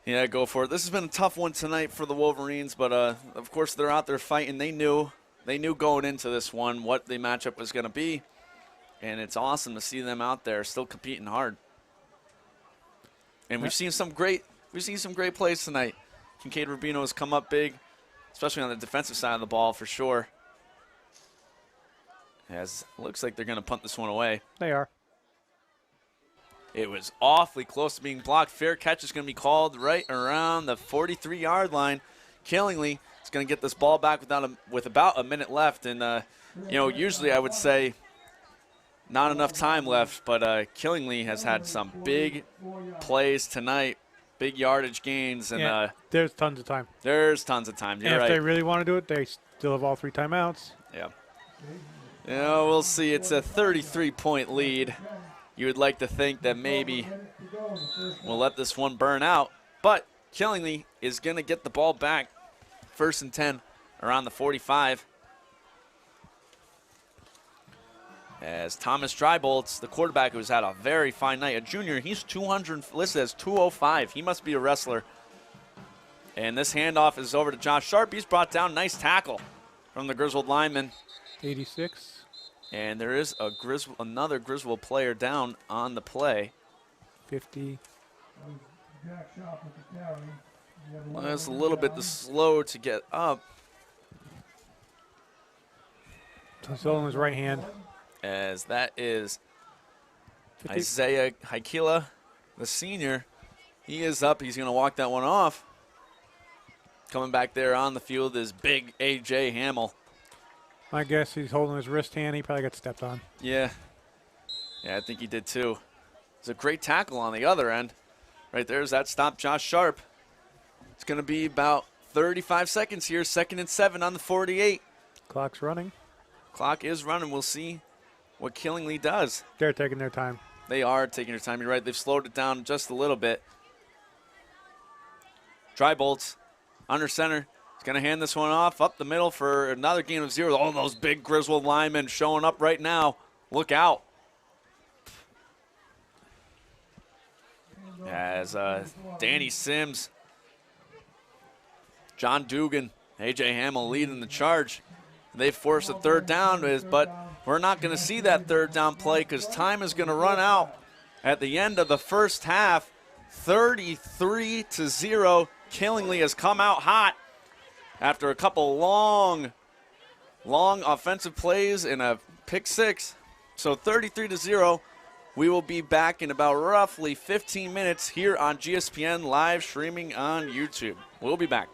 Yeah, go for it. This has been a tough one tonight for the Wolverines, but of course they're out there fighting. They knew going into this one what the matchup was going to be, and it's awesome to see them out there still competing hard. And we've seen some great plays tonight. Kincaid Rubino has come up big, especially on the defensive side of the ball for sure. As it looks like they're going to punt this one away. They are. It was awfully close to being blocked. Fair catch is going to be called right around the 43-yard line. Killingly is going to get this ball back with about a minute left. And, usually I would say not enough time left, but Killingly has had some big plays tonight, big yardage gains. And there's tons of time. There's tons of time. You're and if right. they really want to do it, they still have all 3 timeouts. Yeah. We'll see. It's a 33-point lead. You would like to think that maybe We'll let this one burn out, but Killingly is going to get the ball back. 1st and 10 around the 45. As Thomas Drybolts, the quarterback who's had a very fine night, a junior, he's 200, listed as 205. He must be a wrestler. And this handoff is over to Josh Sharp. He's brought down. Nice tackle from the Griswold lineman. 86. And there is another Griswold player down on the play. 50. Jack Shop with the carry. Well, it's a little bit slow to get up. He's holding his right hand. As that is 50. Isaiah Haikila, the senior. He is up. He's going to walk that one off. Coming back there on the field is big A.J. Hamill. I guess he's holding his wrist hand. He probably got stepped on. Yeah. Yeah, I think he did too. It's a great tackle on the other end. Right there's that stop Josh Sharp. It's going to be about 35 seconds here. 2nd and 7 on the 48. Clock's running. Clock is running. We'll see what Killingly does. They're taking their time. They are taking their time. You're right. They've slowed it down just a little bit. Drybolts under center. He's going to hand this one off up the middle for another gain of 0. All those big Griswold linemen showing up right now. Look out. As Danny Sims, John Dugan, A.J. Hamill leading the charge. They force a 3rd down, but we're not going to see that 3rd down play because time is going to run out at the end of the first half. 33-0. Killingly has come out hot after a couple long offensive plays and a pick 6. So 33-0. We will be back in about roughly 15 minutes here on GSPN live streaming on YouTube. We'll be back.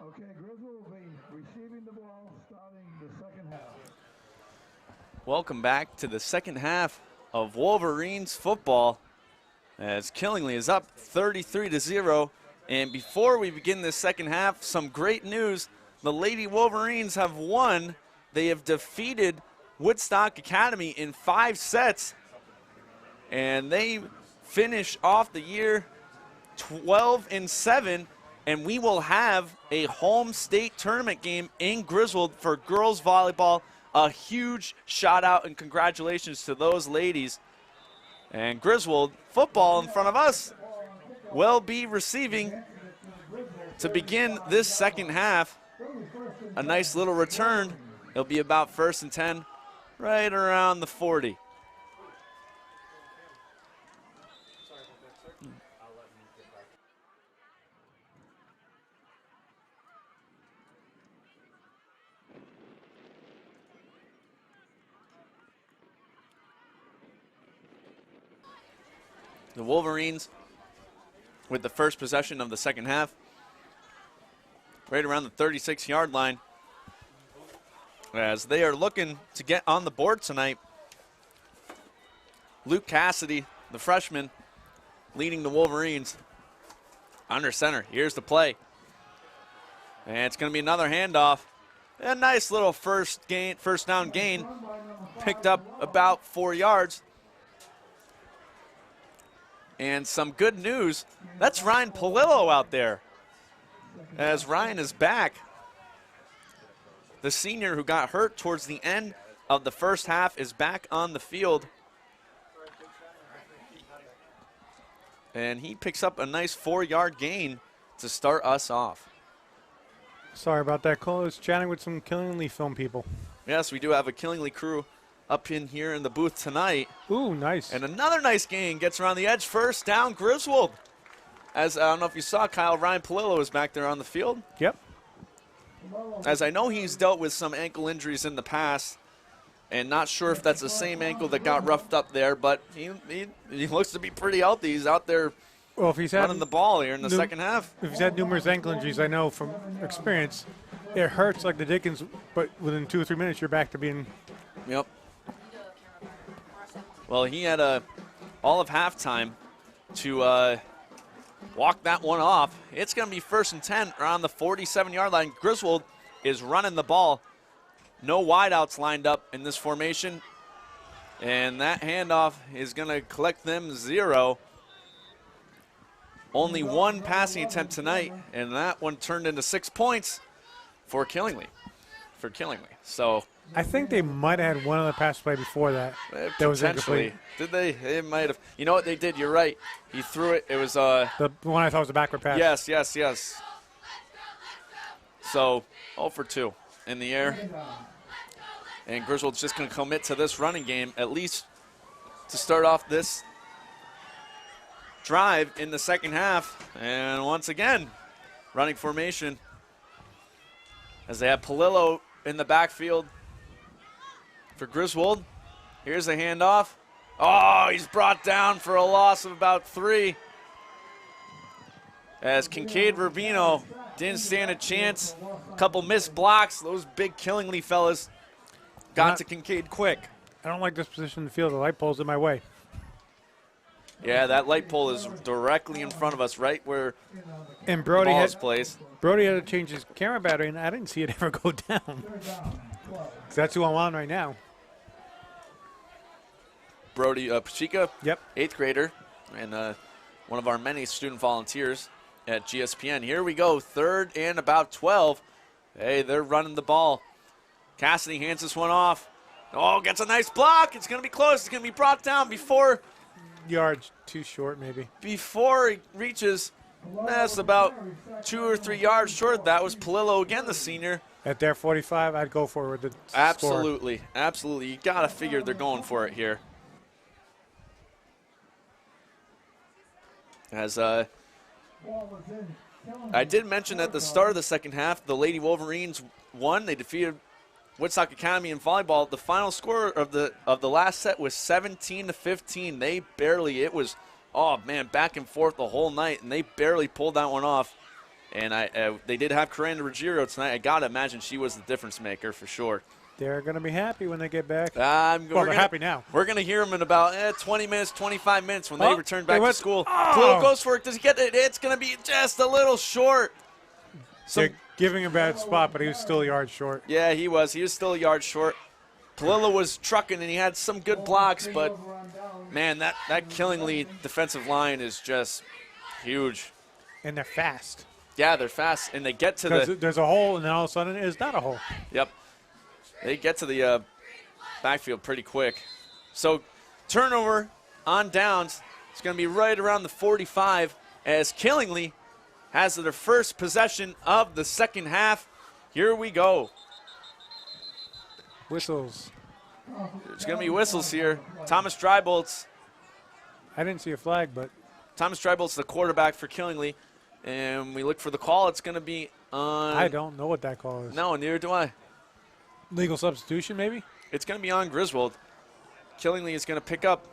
Okay, Griswold will be receiving the ball starting the second half. Welcome back to the second half of Wolverines football, as Killingly is up 33-0. And before we begin this second half, some great news. The Lady Wolverines have won. They have defeated Woodstock Academy in 5 sets, and they finish off the year 12-7. And we will have a home state tournament game in Griswold for girls volleyball. A huge shout out and congratulations to those ladies. And Griswold football in front of us will be receiving to begin this second half. A nice little return. It'll be about 1st and 10, right around the 40. The Wolverines with the first possession of the second half, right around the 36-yard line, as they are looking to get on the board tonight. Luke Cassidy, the freshman, leading the Wolverines under center. Here's the play. And it's going to be another handoff. A nice little first down gain, picked up about 4 yards. And some good news, that's Ryan Palillo out there, as Ryan is back. The senior who got hurt towards the end of the first half is back on the field. And he picks up a nice 4-yard gain to start us off. Sorry about that, Cole. I was chatting with some Killingly film people. Yes, we do have a Killingly crew up in here in the booth tonight. Ooh, nice. And another nice gain, gets around the edge, first down Griswold. As I don't know if you saw, Kyle, Ryan Palillo is back there on the field. Yep. As I know he's dealt with some ankle injuries in the past, and not sure if that's the same ankle that got roughed up there, but he looks to be pretty healthy. He's out there well, if he's running the ball here in the second half. If he's had numerous ankle injuries, I know from experience, it hurts like the dickens, but within 2 or 3 minutes, you're back to being... Yep. Well, he had all of halftime to walk that one off. It's going to be 1st and 10 around the 47-yard line. Griswold is running the ball. No wideouts lined up in this formation. And that handoff is going to collect them 0. Only 1 passing attempt tonight, and that one turned into 6 points for Killingly. So I think they might have had one other pass play before that. That was incomplete. Did they? They might have. You know what they did? You're right. He threw it. It was the one I thought was a backward pass. Yes. So 0 for 2 in the air. And Griswold's just going to commit to this running game, at least to start off this drive in the second half. And once again, running formation, as they have Palillo in the backfield for Griswold. Here's a handoff. Oh, he's brought down for a loss of about 3. As Kincaid Rubino didn't stand a chance. A couple missed blocks. Those big Killingly fellas got to Kincaid quick. I don't like this position in the field. The light pole's in my way. Yeah, that light pole is directly in front of us, right where and Brody the ball is placed. Brody had to change his camera battery, and I didn't see it ever go down. That's who I'm on right now. Brody Pachica, yep, 8th grader, and one of our many student volunteers at GSPN. Here we go, 3rd and about 12. Hey, they're running the ball. Cassidy hands this one off. Oh, gets a nice block. It's going to be close. It's going to be brought down before. Yards too short, maybe. Before he reaches, that's about 2 or 3 yards short. That was Palillo again, the senior. At their 45, I'd go for it with the Absolutely. score. Absolutely. You got to figure they're going for it here. As I did mention at the start of the second half, the Lady Wolverines won. They defeated Woodstock Academy in volleyball. The final score of the last set was 17-15. They barely, it was, oh man, back and forth the whole night, and they barely pulled that one off. And they did have Coranda Ruggiero tonight. I got to imagine she was the difference maker for sure. They're going to be happy when they get back. Well, they're happy now. We're going to hear them in about 20 minutes, 25 minutes when they return back to school. Oh. Khalil goes for it. Does he get it? It's going to be just a little short. They're giving him a bad spot, but he was still a yard short. Yeah, he was. He was still a yard short. Palillo was trucking, and he had some good blocks, but, man, that Killingly defensive line is just huge. And they're fast. Yeah, they're fast, and they get to the – there's a hole, and then all of a sudden it's not a hole. Yep. They get to the backfield pretty quick. So turnover on downs. It's going to be right around the 45 as Killingly has their first possession of the second half. Here we go. Whistles. There's going to be whistles here. Thomas Drybolt's. I didn't see a flag, but. Thomas Drybolt's the quarterback for Killingly. And we look for the call. It's going to be on. I don't know what that call is. No, neither do I. Legal substitution, maybe? It's going to be on Griswold. Killingly is going to pick up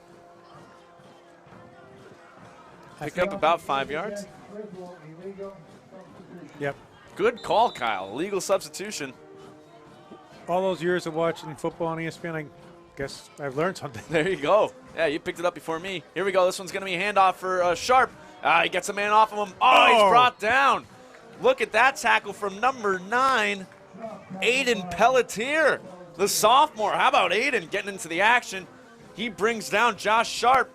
about 5 yards. Yep. Good call, Kyle. Legal substitution. All those years of watching football on ESPN, I guess I've learned something. There you go. Yeah, you picked it up before me. Here we go. This one's going to be a handoff for Sharp. He gets a man off of him. Oh, he's brought down. Look at that tackle from number 9, Aiden Pelletier, the sophomore. How about Aiden getting into the action? He brings down Josh Sharp.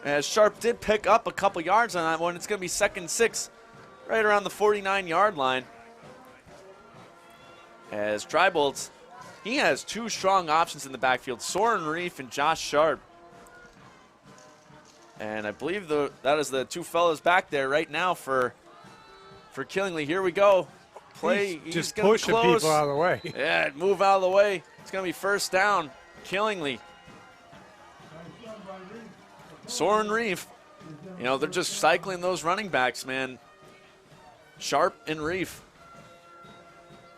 As Sharp did pick up a couple yards on that one. It's going to be 2nd and 6, right around the 49-yard line. As Drybolts, he has 2 strong options in the backfield, Soren Reef and Josh Sharp. And I believe that is the 2 fellas back there right now for Killingly. Here we go. He's just pushing people out of the way. Yeah, move out of the way. It's going to be first down. Killingly. Soren Reef. You know, they're just cycling those running backs, man. Sharp and Reef.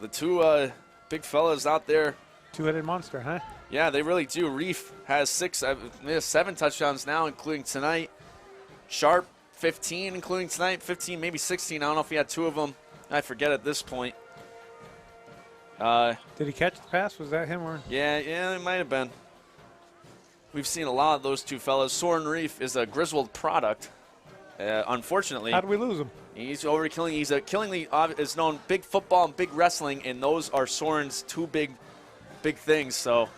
The 2 big fellas out there. 2-headed monster, huh? Yeah, they really do. Reef has 7 touchdowns now, including tonight. Sharp, 15, including tonight. 15, maybe 16. I don't know if he had 2 of them. I forget at this point. Did he catch the pass? Was that him? Or? Yeah, it might have been. We've seen a lot of those 2 fellas. Soren Reef is a Griswold product, unfortunately. How did we lose him? He's over Killingly. Killingly is known big football and big wrestling, and those are Soren's 2 big things. So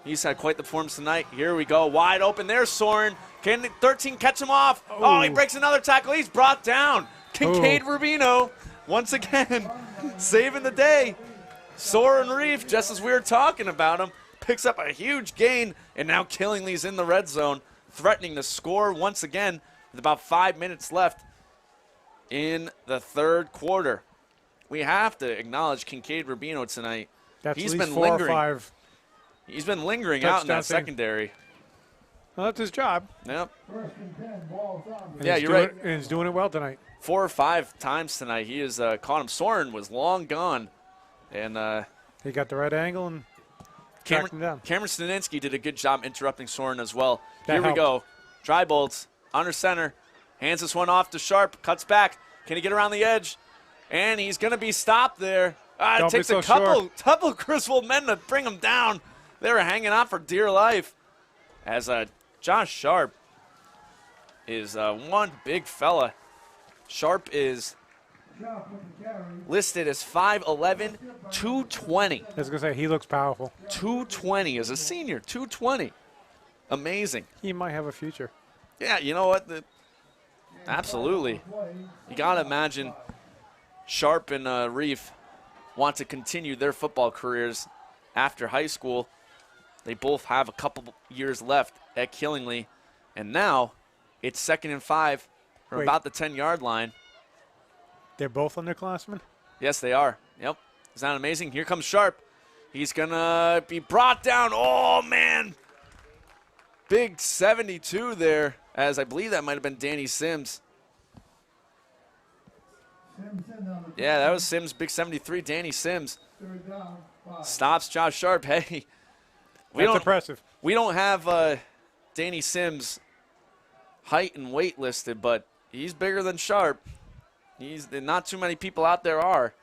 he's had quite the performance tonight. Here we go, wide open. There's Soren. Can 13 catch him off? Oh, he breaks another tackle. He's brought down. Kincaid Rubino once again saving the day. Soren Reef, just as we were talking about him, picks up a huge gain, and now Killingly's in the red zone, threatening to score once again with about 5 minutes left in the third quarter. We have to acknowledge Kincaid Rubino tonight. He's been lingering. He's been lingering out in that secondary. Well, that's his job. Yep. And yeah, you're right. And he's doing it well tonight. 4 or 5 times tonight he has caught him. Soren was long gone. And he got the right angle and tracked him down. Cameron Staninsky did a good job interrupting Soren as well. That we go. Drybolts under center. Hands this one off to Sharp. Cuts back. Can he get around the edge? And he's going to be stopped there. It takes a couple Griswold men to bring him down. They were hanging out for dear life. As Josh Sharp is one big fella. Sharp is listed as 5'11", 220. I was going to say, he looks powerful. 220 as a senior, 220. Amazing. He might have a future. Yeah, you know what? Absolutely. You got to imagine Sharp and Reef want to continue their football careers after high school. They both have a couple years left at Killingly. And now it's 2nd and 5 from about the 10-yard line. They're both underclassmen? Yes, they are. Yep. Isn't that amazing? Here comes Sharp. He's going to be brought down. Oh, man. Big 72 there, as I believe that might have been Danny Sims. Yeah, that was Sims, big 73, Danny Sims. Stops Josh Sharp. Hey, that's impressive. We don't have Danny Sims' height and weight listed, but he's bigger than Sharp. Not too many people out there are.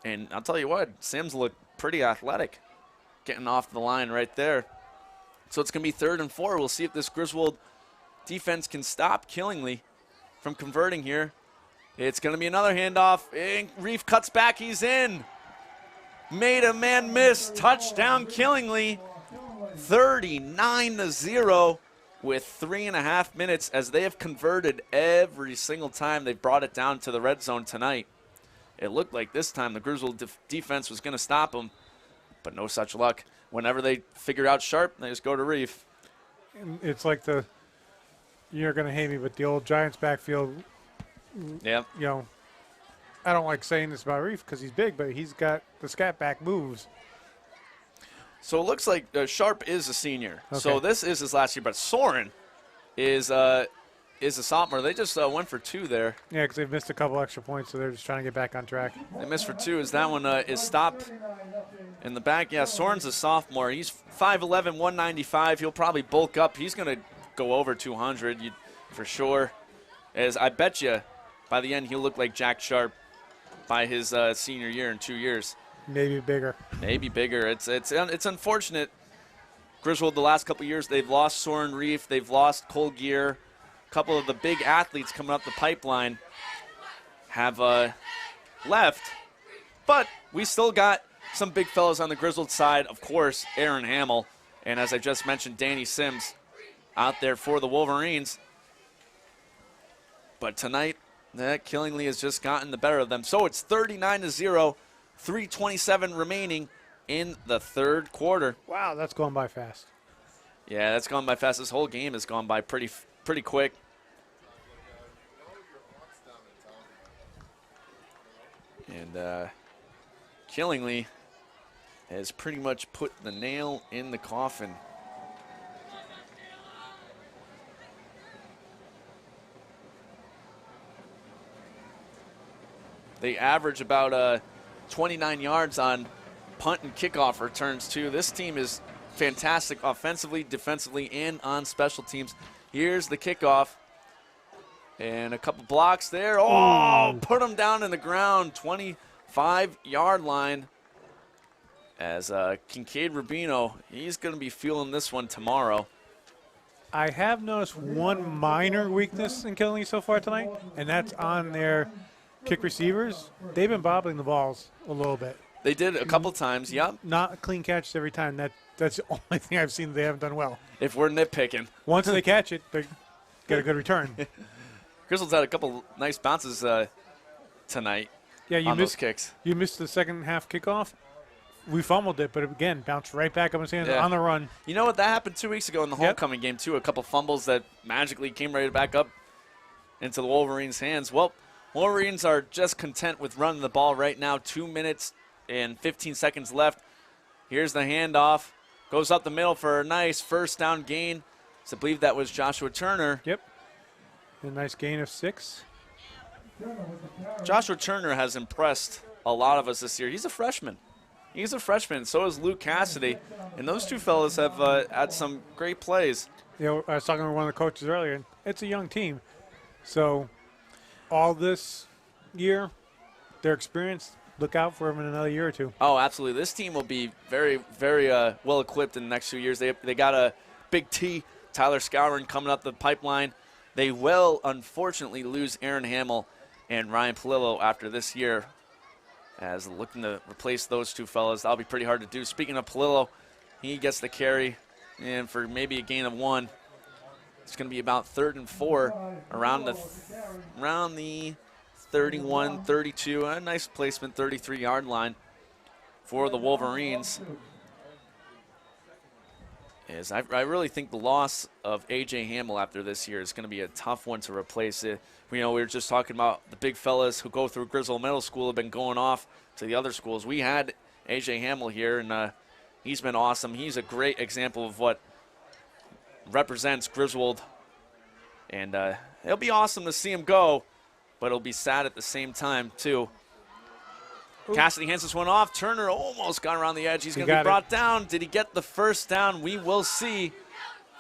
And I'll tell you what, Sims looked pretty athletic getting off the line right there. So it's going to be 3rd and 4. We'll see if this Griswold defense can stop Killingly from converting here. It's going to be another handoff. And Reef cuts back. He's in. Made a man miss. Touchdown Killingly. 39-0 with 3.5 minutes as they have converted every single time they've brought it down to the red zone tonight. It looked like this time the Griswold defense was going to stop them, but no such luck. Whenever they figure out Sharp, they just go to Reef. It's like you're going to hate me, but the old Giants backfield, Yeah. you know, I don't like saying this about Reef because he's big, but he's got the scat back moves. So it looks like Sharp is a senior. Okay. So this is his last year, but Soren is a sophomore. They just went for 2 there. Yeah, because they've missed a couple extra points, so they're just trying to get back on track. They missed for 2. Is that one is stopped in the back? Yeah, Soren's a sophomore. He's 5'11", 195. He'll probably bulk up. He's going to go over 200 for sure. As I bet you by the end he'll look like Jack Sharp by his senior year in 2 years. Maybe bigger. Maybe bigger. It's unfortunate. Griswold the last couple years they've lost Soren Reef, they've lost Cole Gear. A couple of the big athletes coming up the pipeline have left, but we still got some big fellows on the Griswold side. Of course, Aaron Hamill, and as I just mentioned, Danny Sims out there for the Wolverines. But tonight, that Killingly has just gotten the better of them. So it's 39-0. 3:27 remaining in the 3rd quarter. Wow, that's going by fast. Yeah, that's gone by fast. This whole game has gone by pretty quick. And Killingly has pretty much put the nail in the coffin. They average about 29 yards on punt and kickoff returns, too. This team is fantastic offensively, defensively, and on special teams. Here's the kickoff. And a couple blocks there. Oh, put them down in the ground. 25-yard line. As Kincaid Rubino, he's going to be feeling this one tomorrow. I have noticed one minor weakness in Killingly so far tonight, and that's on their kick receivers. They've been bobbling the balls a little bit. They did a couple times, yep. Not clean catches every time. That's the only thing I've seen they haven't done well. If we're nitpicking. Once they catch it, they get a good return. Griswold's had a couple nice bounces tonight on those kicks. You missed the second half kickoff. We fumbled it, but again, bounced right back up and stands on the run. You know what? That happened 2 weeks ago in the homecoming game, too. A couple fumbles that magically came right back up into the Wolverines' hands. Well, Wolverines are just content with running the ball right now. 2 minutes and 15 seconds left. Here's the handoff. Goes up the middle for a nice first down gain. So I believe that was Joshua Turner. Yep. A nice gain of 6. Joshua Turner has impressed a lot of us this year. He's a freshman. He's a freshman. So is Luke Cassidy. And those two fellas have had some great plays. You know, I was talking to one of the coaches earlier, and it's a young team. So all this year, their experience, look out for them in another year or two. Oh, absolutely. This team will be very, very well equipped in the next few years. They got a big T, Tyler Scourin, coming up the pipeline. They will, unfortunately, lose Aaron Hamill and Ryan Palillo after this year, as looking to replace those two fellas. That'll be pretty hard to do. Speaking of Palillo, he gets the carry, and for maybe a gain of 1. It's going to be about 3rd and 4 around the 31, 32, a nice placement, 33-yard line for the Wolverines. I really think the loss of A.J. Hamill after this year is going to be a tough one to replace it. We were just talking about the big fellas who go through Griswold Middle School have been going off to the other schools. We had A.J. Hamill here, and he's been awesome. He's a great example of what represents Griswold, and it'll be awesome to see him go, but it'll be sad at the same time, too. Ooh. Cassidy hands this one off. Turner almost got around the edge. He's going to be brought down. Did he get the first down? We will see.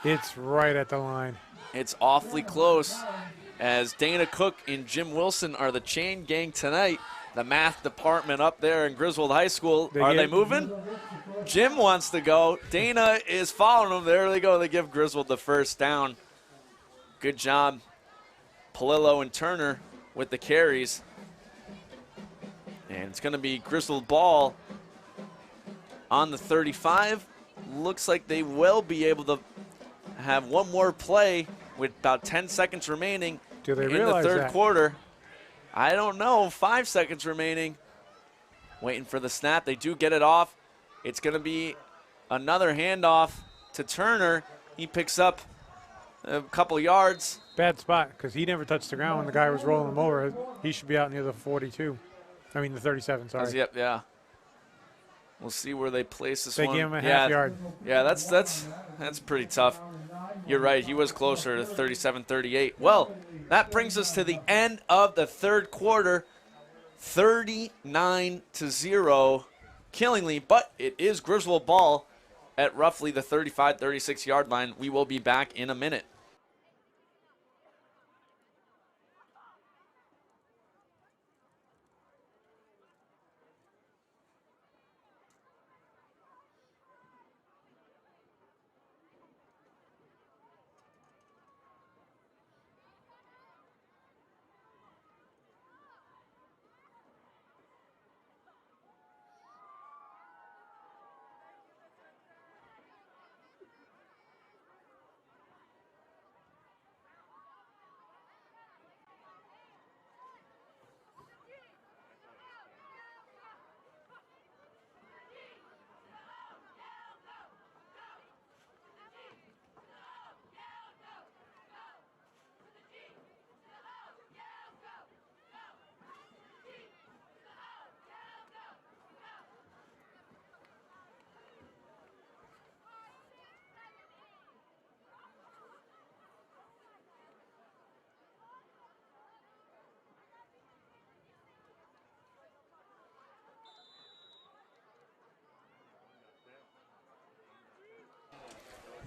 It's right at the line. It's awfully close. as Dana Cook and Jim Wilson are the chain gang tonight. The math department up there in Griswold High School. Are they moving? Jim wants to go. Dana is following them. There they go. They give Griswold the first down. Good job, Palillo and Turner with the carries. And it's going to be Griswold ball on the 35. Looks like they will be able to have one more play with about 10 seconds remaining in the third quarter. I don't know. 5 seconds remaining. Waiting for the snap. They do get it off. It's going to be another handoff to Turner. He picks up a couple yards. Bad spot because he never touched the ground when the guy was rolling him over. He should be out near the 42. I mean the 37, sorry. Yep, yeah. We'll see where they place this one. They gave him a half yard. Yeah, that's pretty tough. You're right. He was closer to 37, 38. Well, that brings us to the end of the third quarter. 39-0 Killingly, but it is Griswold ball at roughly the 35, 36 yard line. We will be back in a minute.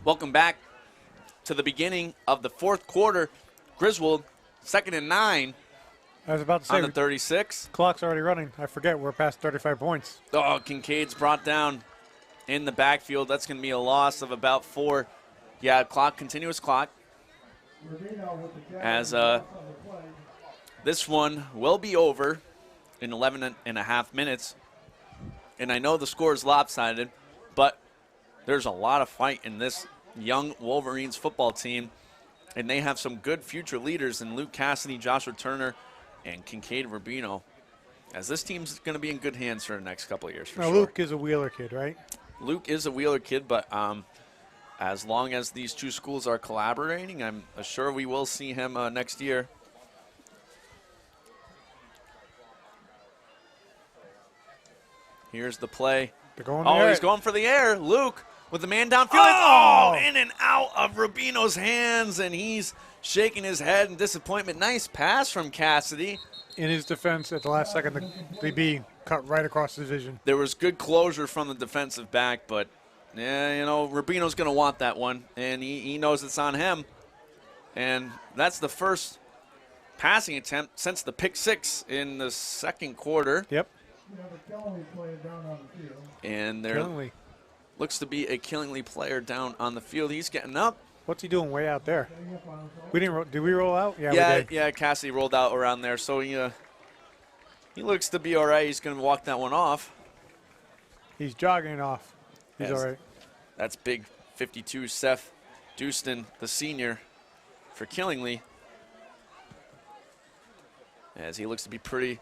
Welcome back to the beginning of the fourth quarter. Griswold, 2nd and 9. I was about to say, on the 36. Clock's already running. I forget, we're past 35 points. Oh, Kincaid's brought down in the backfield. That's going to be a loss of about 4. Yeah, continuous clock. As this one will be over in 11 and a half minutes. And I know the score is lopsided, but there's a lot of fight in this young Wolverines football team, and they have some good future leaders in Luke Cassidy, Joshua Turner, and Kincaid Rubino, as this team's going to be in good hands for the next couple of years for sure. Luke is a Wheeler kid, right? Luke is a Wheeler kid, but as long as these two schools are collaborating, I'm sure we will see him next year. Here's the play. They're going he's going for the air. Luke with the man downfield. In and out of Rubino's hands, and he's shaking his head in disappointment. Nice pass from Cassidy. In his defense, at the last second, the DB cut right across the vision. There was good closure from the defensive back, but, yeah, you know, Rubino's going to want that one, and he knows it's on him. And that's the first passing attempt since the pick six in the second quarter. Yep. And there looks to be a Killingly player down on the field. He's getting up. What's he doing way out there? We didn't. Did we roll out? Yeah, we did. Yeah. Cassidy rolled out around there, so he looks to be all right. He's going to walk that one off. He's jogging off. He's all right. That's big 52 Seth Dustin, the senior, for Killingly, as he looks to be pretty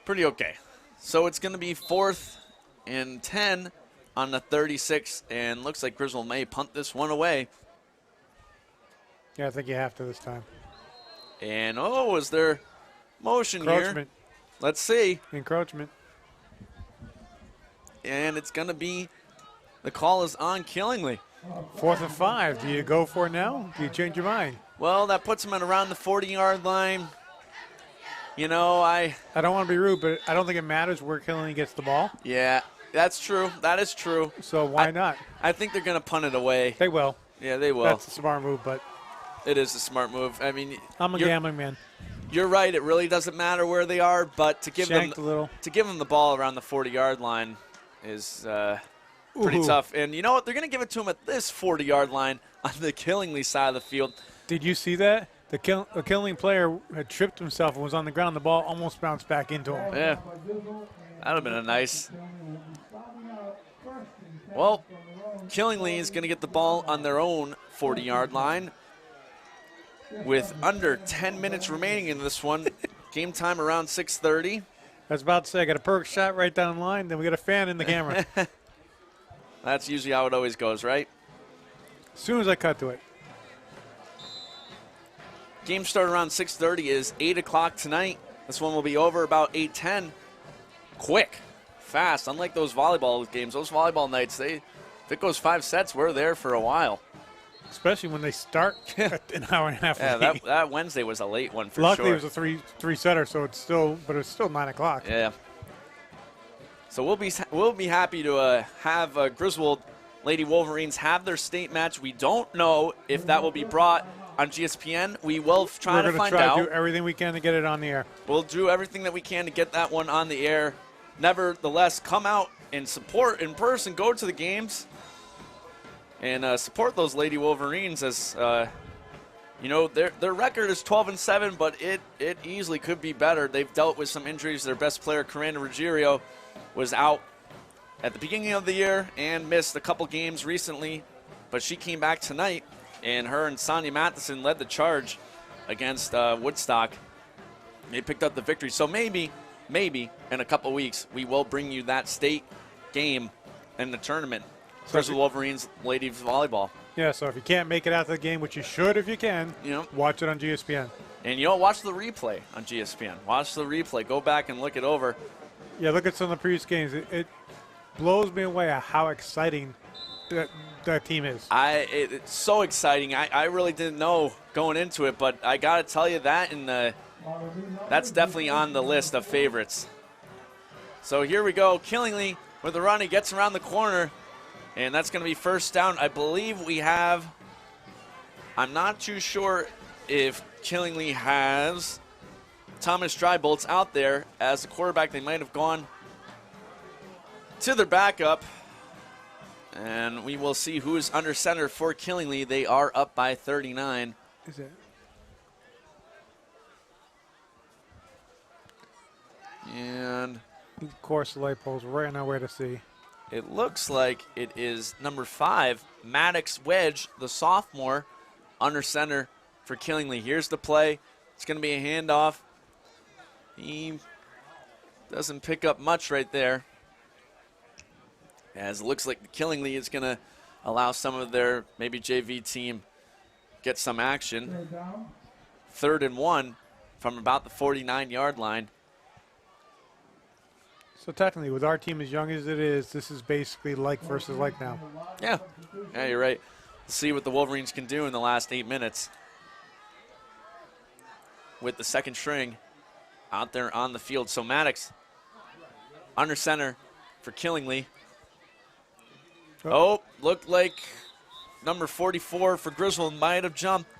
okay. So it's going to be 4th and 10 on the 36, and looks like Griswold may punt this one away. Yeah, I think you have to this time. And, is there motion Encroachment. here? Let's see. Encroachment. And it's going to be, the call is on Killingly. 4th and 5. Do you go for it now? Do you change your mind? Well, that puts him at around the 40-yard line. You know, I don't want to be rude, but I don't think it matters where Killingly gets the ball. Yeah, that's true. That is true. So why not? I think they're going to punt it away. They will. Yeah, they will. That's a smart move, but It is a smart move. I mean, I'm a gambling man. You're right. It really doesn't matter where they are, but to give them the ball around the 40-yard line is pretty tough. And you know what? They're going to give it to him at this 40-yard line on the Killingly side of the field. Did you see that? The Killingly player had tripped himself and was on the ground. The ball almost bounced back into him. Yeah. That would have been a nice. Well, Killingly is going to get the ball on their own 40-yard line with under 10 minutes remaining in this one. Game time around 6:30. I was about to say, I got a perk shot right down the line, then we got a fan in the camera. That's usually how it always goes, right? As soon as I cut to it. Game start around 6:30 is 8 o'clock tonight. This one will be over about 8:10. Quick, fast, unlike those volleyball games. Those volleyball nights, if it goes 5 sets, we're there for a while. Especially when they start an hour and a half late. That Wednesday was a late one for Luckily, sure. it was a three-setter, so it's still 9 o'clock. Yeah. So we'll be happy to have Griswold Lady Wolverines have their state match. We don't know if that will be brought on GSPN. We will try to find out. We're going to try to do everything we can to get it on the air. We'll do everything that we can to get that one on the air. Nevertheless, come out and support in person. Go to the games and support those Lady Wolverines. As you know, their record is 12-7, but it easily could be better. They've dealt with some injuries. Their best player, Coranda Ruggiero, was out at the beginning of the year and missed a couple games recently, but she came back tonight, and her and Sonia Matheson led the charge against Woodstock. They picked up the victory. So maybe in a couple weeks we will bring you that state game in the tournament. Griswold Wolverines ladies volleyball. Yeah, so if you can't make it out to the game, which you should if you can, watch it on GSPN. And watch the replay on GSPN. Watch the replay. Go back and look it over. Yeah, look at some of the previous games. It blows me away at how exciting that team is. It's so exciting. I really didn't know going into it, but I got to tell you that, and that's definitely on the list of favorites. So here we go. Killingly with the run. He gets around the corner, and that's going to be first down. I believe we have, I'm not too sure if Killingly has Thomas Drybolts out there as a quarterback. They might have gone to their backup, and we will see who is under center for Killingly. They are up by 39. Is it? And of course, the light pole's right now where to see. It looks like it is number 5, Maddox Wedge, the sophomore, under center for Killingly. Here's the play. It's going to be a handoff. He doesn't pick up much right there, as it looks like Killingly is going to allow some of their maybe JV team get some action. 3rd and 1 from about the 49-yard line. So technically, with our team as young as it is, this is basically like versus like now. Yeah, you're right. Let's see what the Wolverines can do in the last 8 minutes with the second string out there on the field. So Maddox under center for Killingly. Oh, looked like number 44 for Griswold might have jumped.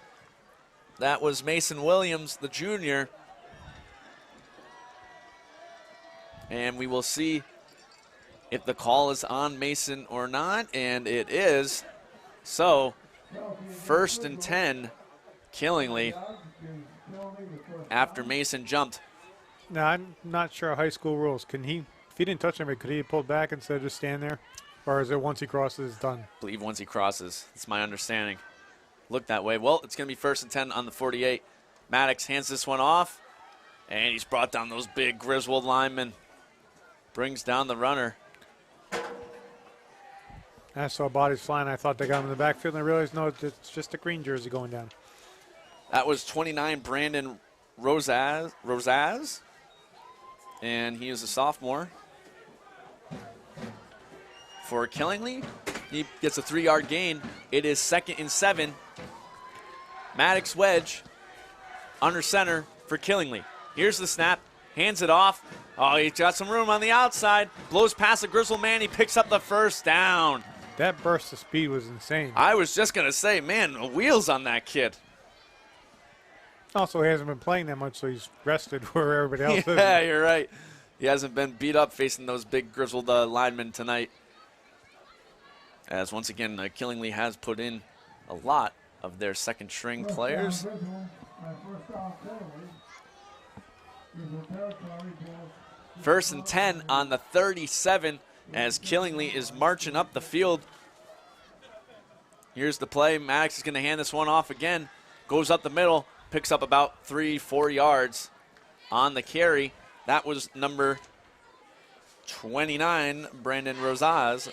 That was Mason Williams, the junior. And we will see if the call is on Mason or not, and it is. So, 1st and 10, Killingly, after Mason jumped. Now, I'm not sure high school rules. If he didn't touch anybody, could he have pulled back instead of just stand there? Or is it once he crosses, it's done? I believe once he crosses. That's my understanding. Looked that way. Well, it's going to be 1st and 10 on the 48. Maddox hands this one off, and he's brought down those big Griswold linemen. Brings down the runner. I saw bodies flying. I thought they got him in the backfield, and I realized, no, it's just a green jersey going down. That was 29, Brandon Rosaz, and he is a sophomore. For Killingly, he gets a 3-yard gain. It is 2nd and 7. Maddox Wedge under center for Killingly. Here's the snap. Hands it off. Oh, he's got some room on the outside. Blows past the Griswold man. He picks up the first down. That burst of speed was insane. I was just going to say, man, wheels on that kid. Also, he hasn't been playing that much, so he's rested where everybody else is. Yeah, you're right. He hasn't been beat up facing those big Griswold linemen tonight. As once again, Killingly has put in a lot of their second string players. First and 10 on the 37 as Killingly is marching up the field. Here's the play. Maddox is going to hand this one off again. Goes up the middle, picks up about 3-4 yards on the carry. That was number 29, Brandon Rosaz,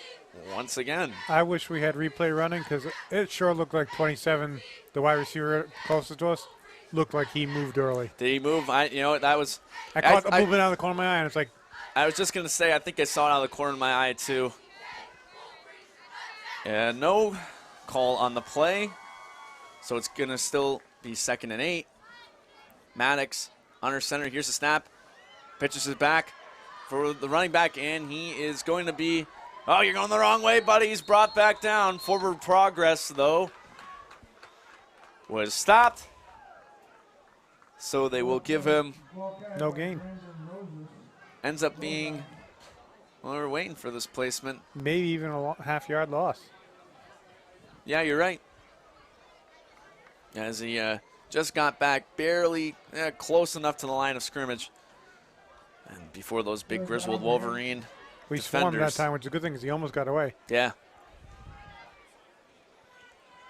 once again. I wish we had replay running because it sure looked like 27, the wide receiver closest to us, looked like he moved early. Did he move? That was. I caught the movement out of the corner of my eye, and it's like. I was just going to say, I think I saw it out of the corner of my eye, too. And no call on the play, so it's going to still be 2nd and 8. Maddox under center. Here's the snap. Pitches it back for the running back, and he is going to be. Oh, you're going the wrong way, buddy. He's brought back down. Forward progress, though, was stopped. So they will give him. No gain. Ends up being. Well, we're waiting for this placement. Maybe even a half-yard loss. Yeah, you're right. As he just got back barely close enough to the line of scrimmage. And before those big Griswold Wolverine we defenders. swarmed that time, which is a good thing because he almost got away. Yeah.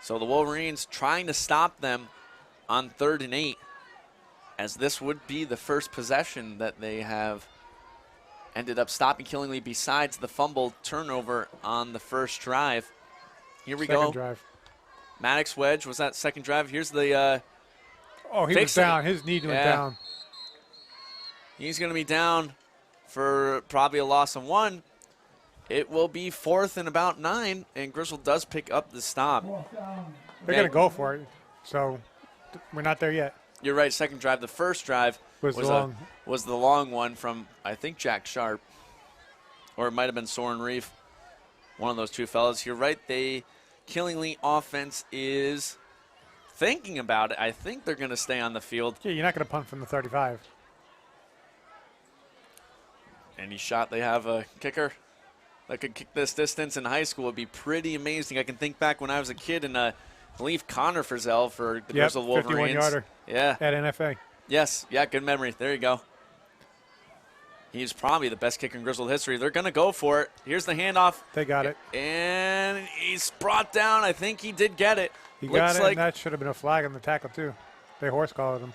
So the Wolverines trying to stop them on 3rd and 8, as this would be the first possession that they have ended up stopping Killingly besides the fumble turnover on the first drive. Here we go. Second drive. Maddox wedge, was that second drive? Here's the he was down. His knee went down. He's going to be down for probably a loss of 1. It will be 4th and about 9, and Griswold does pick up the stop. They're going to go for it, so we're not there yet. You're right, second drive. The first drive was the long one from, I think, Jack Sharp, or it might have been Soren Reef, one of those two fellas. You're right, Killingly offense is thinking about it. I think they're going to stay on the field. Yeah, you're not going to punt from the 35. Any shot they have a kicker that could kick this distance in high school would be pretty amazing. I can think back when I was a kid and I believe Connor Frizzell for the Griswold Wolverines. 51-yarder. Yeah. At NFA. Yes. Yeah, good memory. There you go. He's probably the best kicker in Griswold history. They're going to go for it. Here's the handoff. They got it. And he's brought down. I think he did get it. He got it, and that should have been a flag on the tackle, too. They horse-collared him.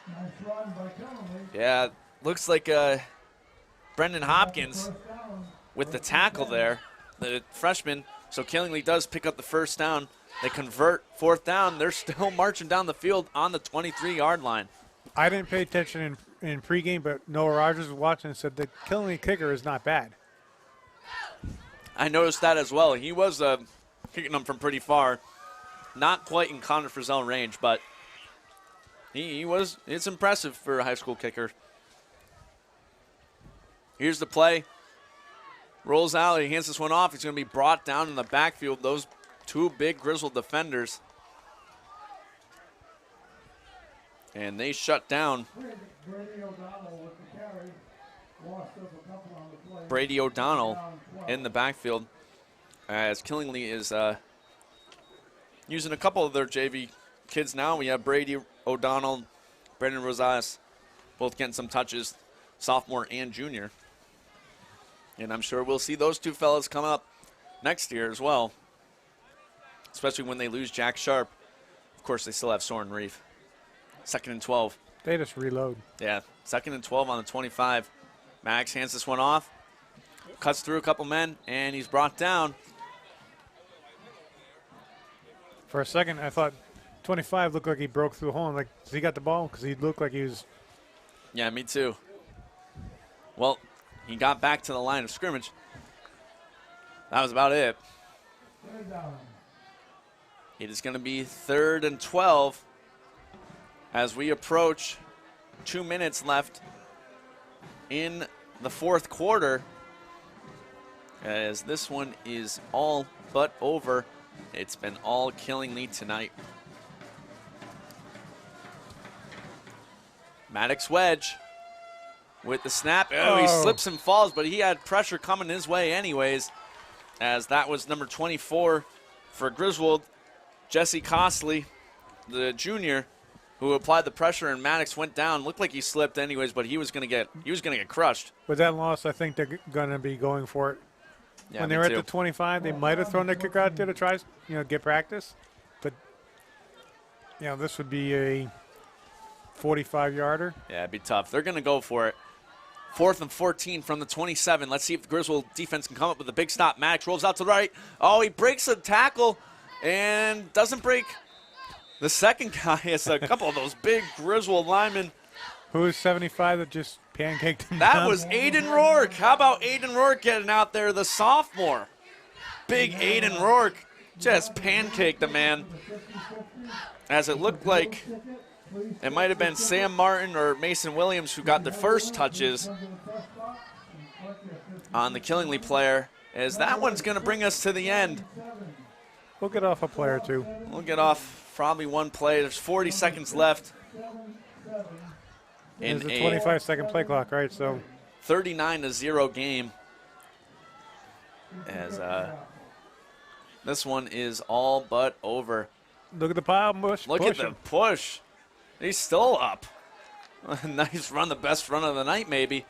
Nice run by Killingly. Yeah, looks like Brendan Hopkins with the tackle there, the freshman. So Killingly does pick up the first down. They convert 4th down. They're still marching down the field on the 23-yard line. I didn't pay attention in pregame, but Noah Rogers was watching and said the Killingly kicker is not bad. I noticed that as well. He was kicking them from pretty far. Not quite in Connor Frizzell range, but it's impressive for a high school kicker. Here's the play. Rolls out. He hands this one off. He's going to be brought down in the backfield. Those two big Griswold defenders. And they shut down Brady O'Donnell with the carry. Lost up a couple on the play. Brady O'Donnell in the backfield. As Killingly is using a couple of their JV kids now. We have Brady O'Donnell, Brandon Rosas, both getting some touches, sophomore and junior. And I'm sure we'll see those two fellas come up next year as well, especially when they lose Jack Sharp. Of course, they still have Soren Reef. 2nd and 12. They just reload. Yeah, 2nd and 12 on the 25. Maddox hands this one off, cuts through a couple men, and he's brought down. For a second, I thought 25 looked like he broke through the hole. Like, he got the ball because he looked like he was. Yeah, me too. Well, he got back to the line of scrimmage. That was about it. It is going to be 3rd and 12 as we approach 2 minutes left in the 4th quarter. As this one is all but over. It's been all Killingly tonight. Maddox wedge with the snap. Oh, he slips and falls, but he had pressure coming his way anyways, as that was number 24 for Griswold, Jesse Costley, the junior, who applied the pressure, and Maddox went down. Looked like he slipped anyways, but he was going to get crushed. With that loss, I think they're going to be going for it. Yeah, when they were at the 25, they might have thrown their kicker out there to try, get practice. But, this would be a 45-yarder. Yeah, it'd be tough. They're going to go for it. 4th and 14 from the 27. Let's see if the Griswold defense can come up with a big stop. Maddox rolls out to the right. Oh, he breaks a tackle and doesn't break the second guy. It's a couple of those big Griswold linemen. Who is 75 that just pancaked him That down? was Aiden Rourke. How about Aiden Rourke getting out there, the sophomore? Big Aiden Rourke just pancaked the man. As it looked like it might have been Sam Martin or Mason Williams who got the first touches on the Killingly player, as that one's going to bring us to the end. We'll get off a play or two. We'll get off probably one play. There's 40 seconds left. There's a 25-second play clock, right? So 39-0 game. As this one is all but over. Look at the pile push. Look at the push. He's still up. Nice run, the best run of the night maybe.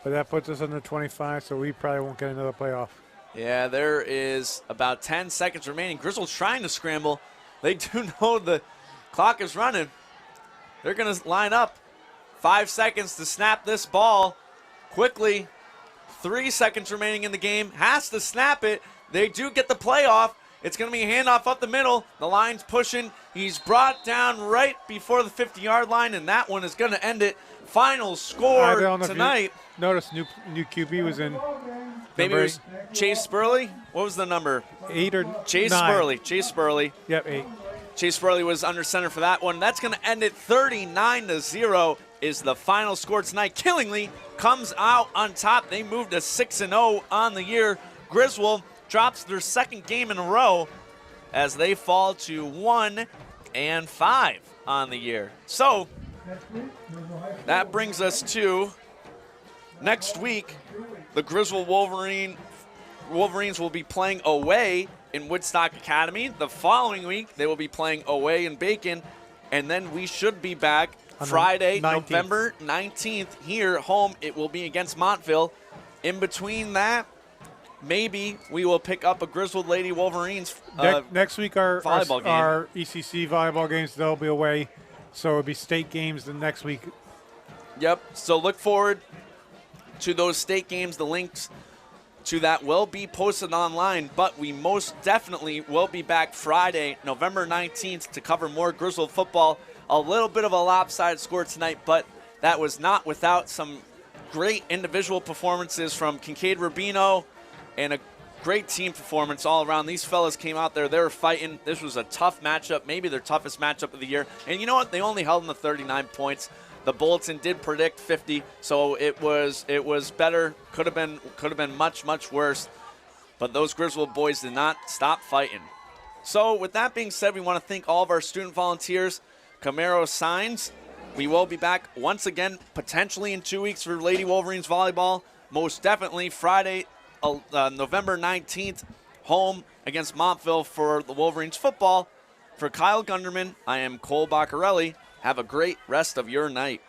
But that puts us under 25, so we probably won't get another playoff. Yeah, there is about 10 seconds remaining. Griswold's trying to scramble. They do know the clock is running. They're going to line up. 5 seconds to snap this ball quickly. 3 seconds remaining in the game. Has to snap it. They do get the playoff. It's going to be a handoff up the middle. The line's pushing. He's brought down right before the 50-yard line, and that one is going to end it. Final score tonight. Notice new QB was in. Maybe it was Chase Spurley. What was the number? 8 or Chase 9. Spurley. Chase Spurley. Yep, 8. Chase Spurley was under center for that one. That's going to end it 39-0 is the final score tonight. Killingly comes out on top. They moved to 6-0 on the year. Griswold drops their second game in a row as they fall to 1-5 on the year. So that brings us to next week. The Griswold Wolverines will be playing away in Woodstock Academy. The following week, they will be playing away in Bacon, and then we should be back Friday, 19th. November 19th here at home. It will be against Montville. In between that, maybe we will pick up a Griswold Lady Wolverines next week. Our volleyball game. Our ECC volleyball games, they'll be away, so it'll be state games the next week. Yep. So look forward to those state games. The links to that will be posted online, but we most definitely will be back Friday, November 19th to cover more Griswold football. A little bit of a lopsided score tonight, but that was not without some great individual performances from Kincaid Rubino and a great team performance all around. These fellas came out there. They were fighting. This was a tough matchup, maybe their toughest matchup of the year. And you know what? They only held them to 39 points. The Bulletin did predict 50, so it was better. Could have been much worse. But those Griswold boys did not stop fighting. So with that being said, we want to thank all of our student volunteers. Camaro Signs. We will be back once again, potentially in 2 weeks for Lady Wolverines volleyball. Most definitely Friday, November 19th, home against Montville for the Wolverines football. For Kyle Gunderman, I am Cole Baccarelli. Have a great rest of your night.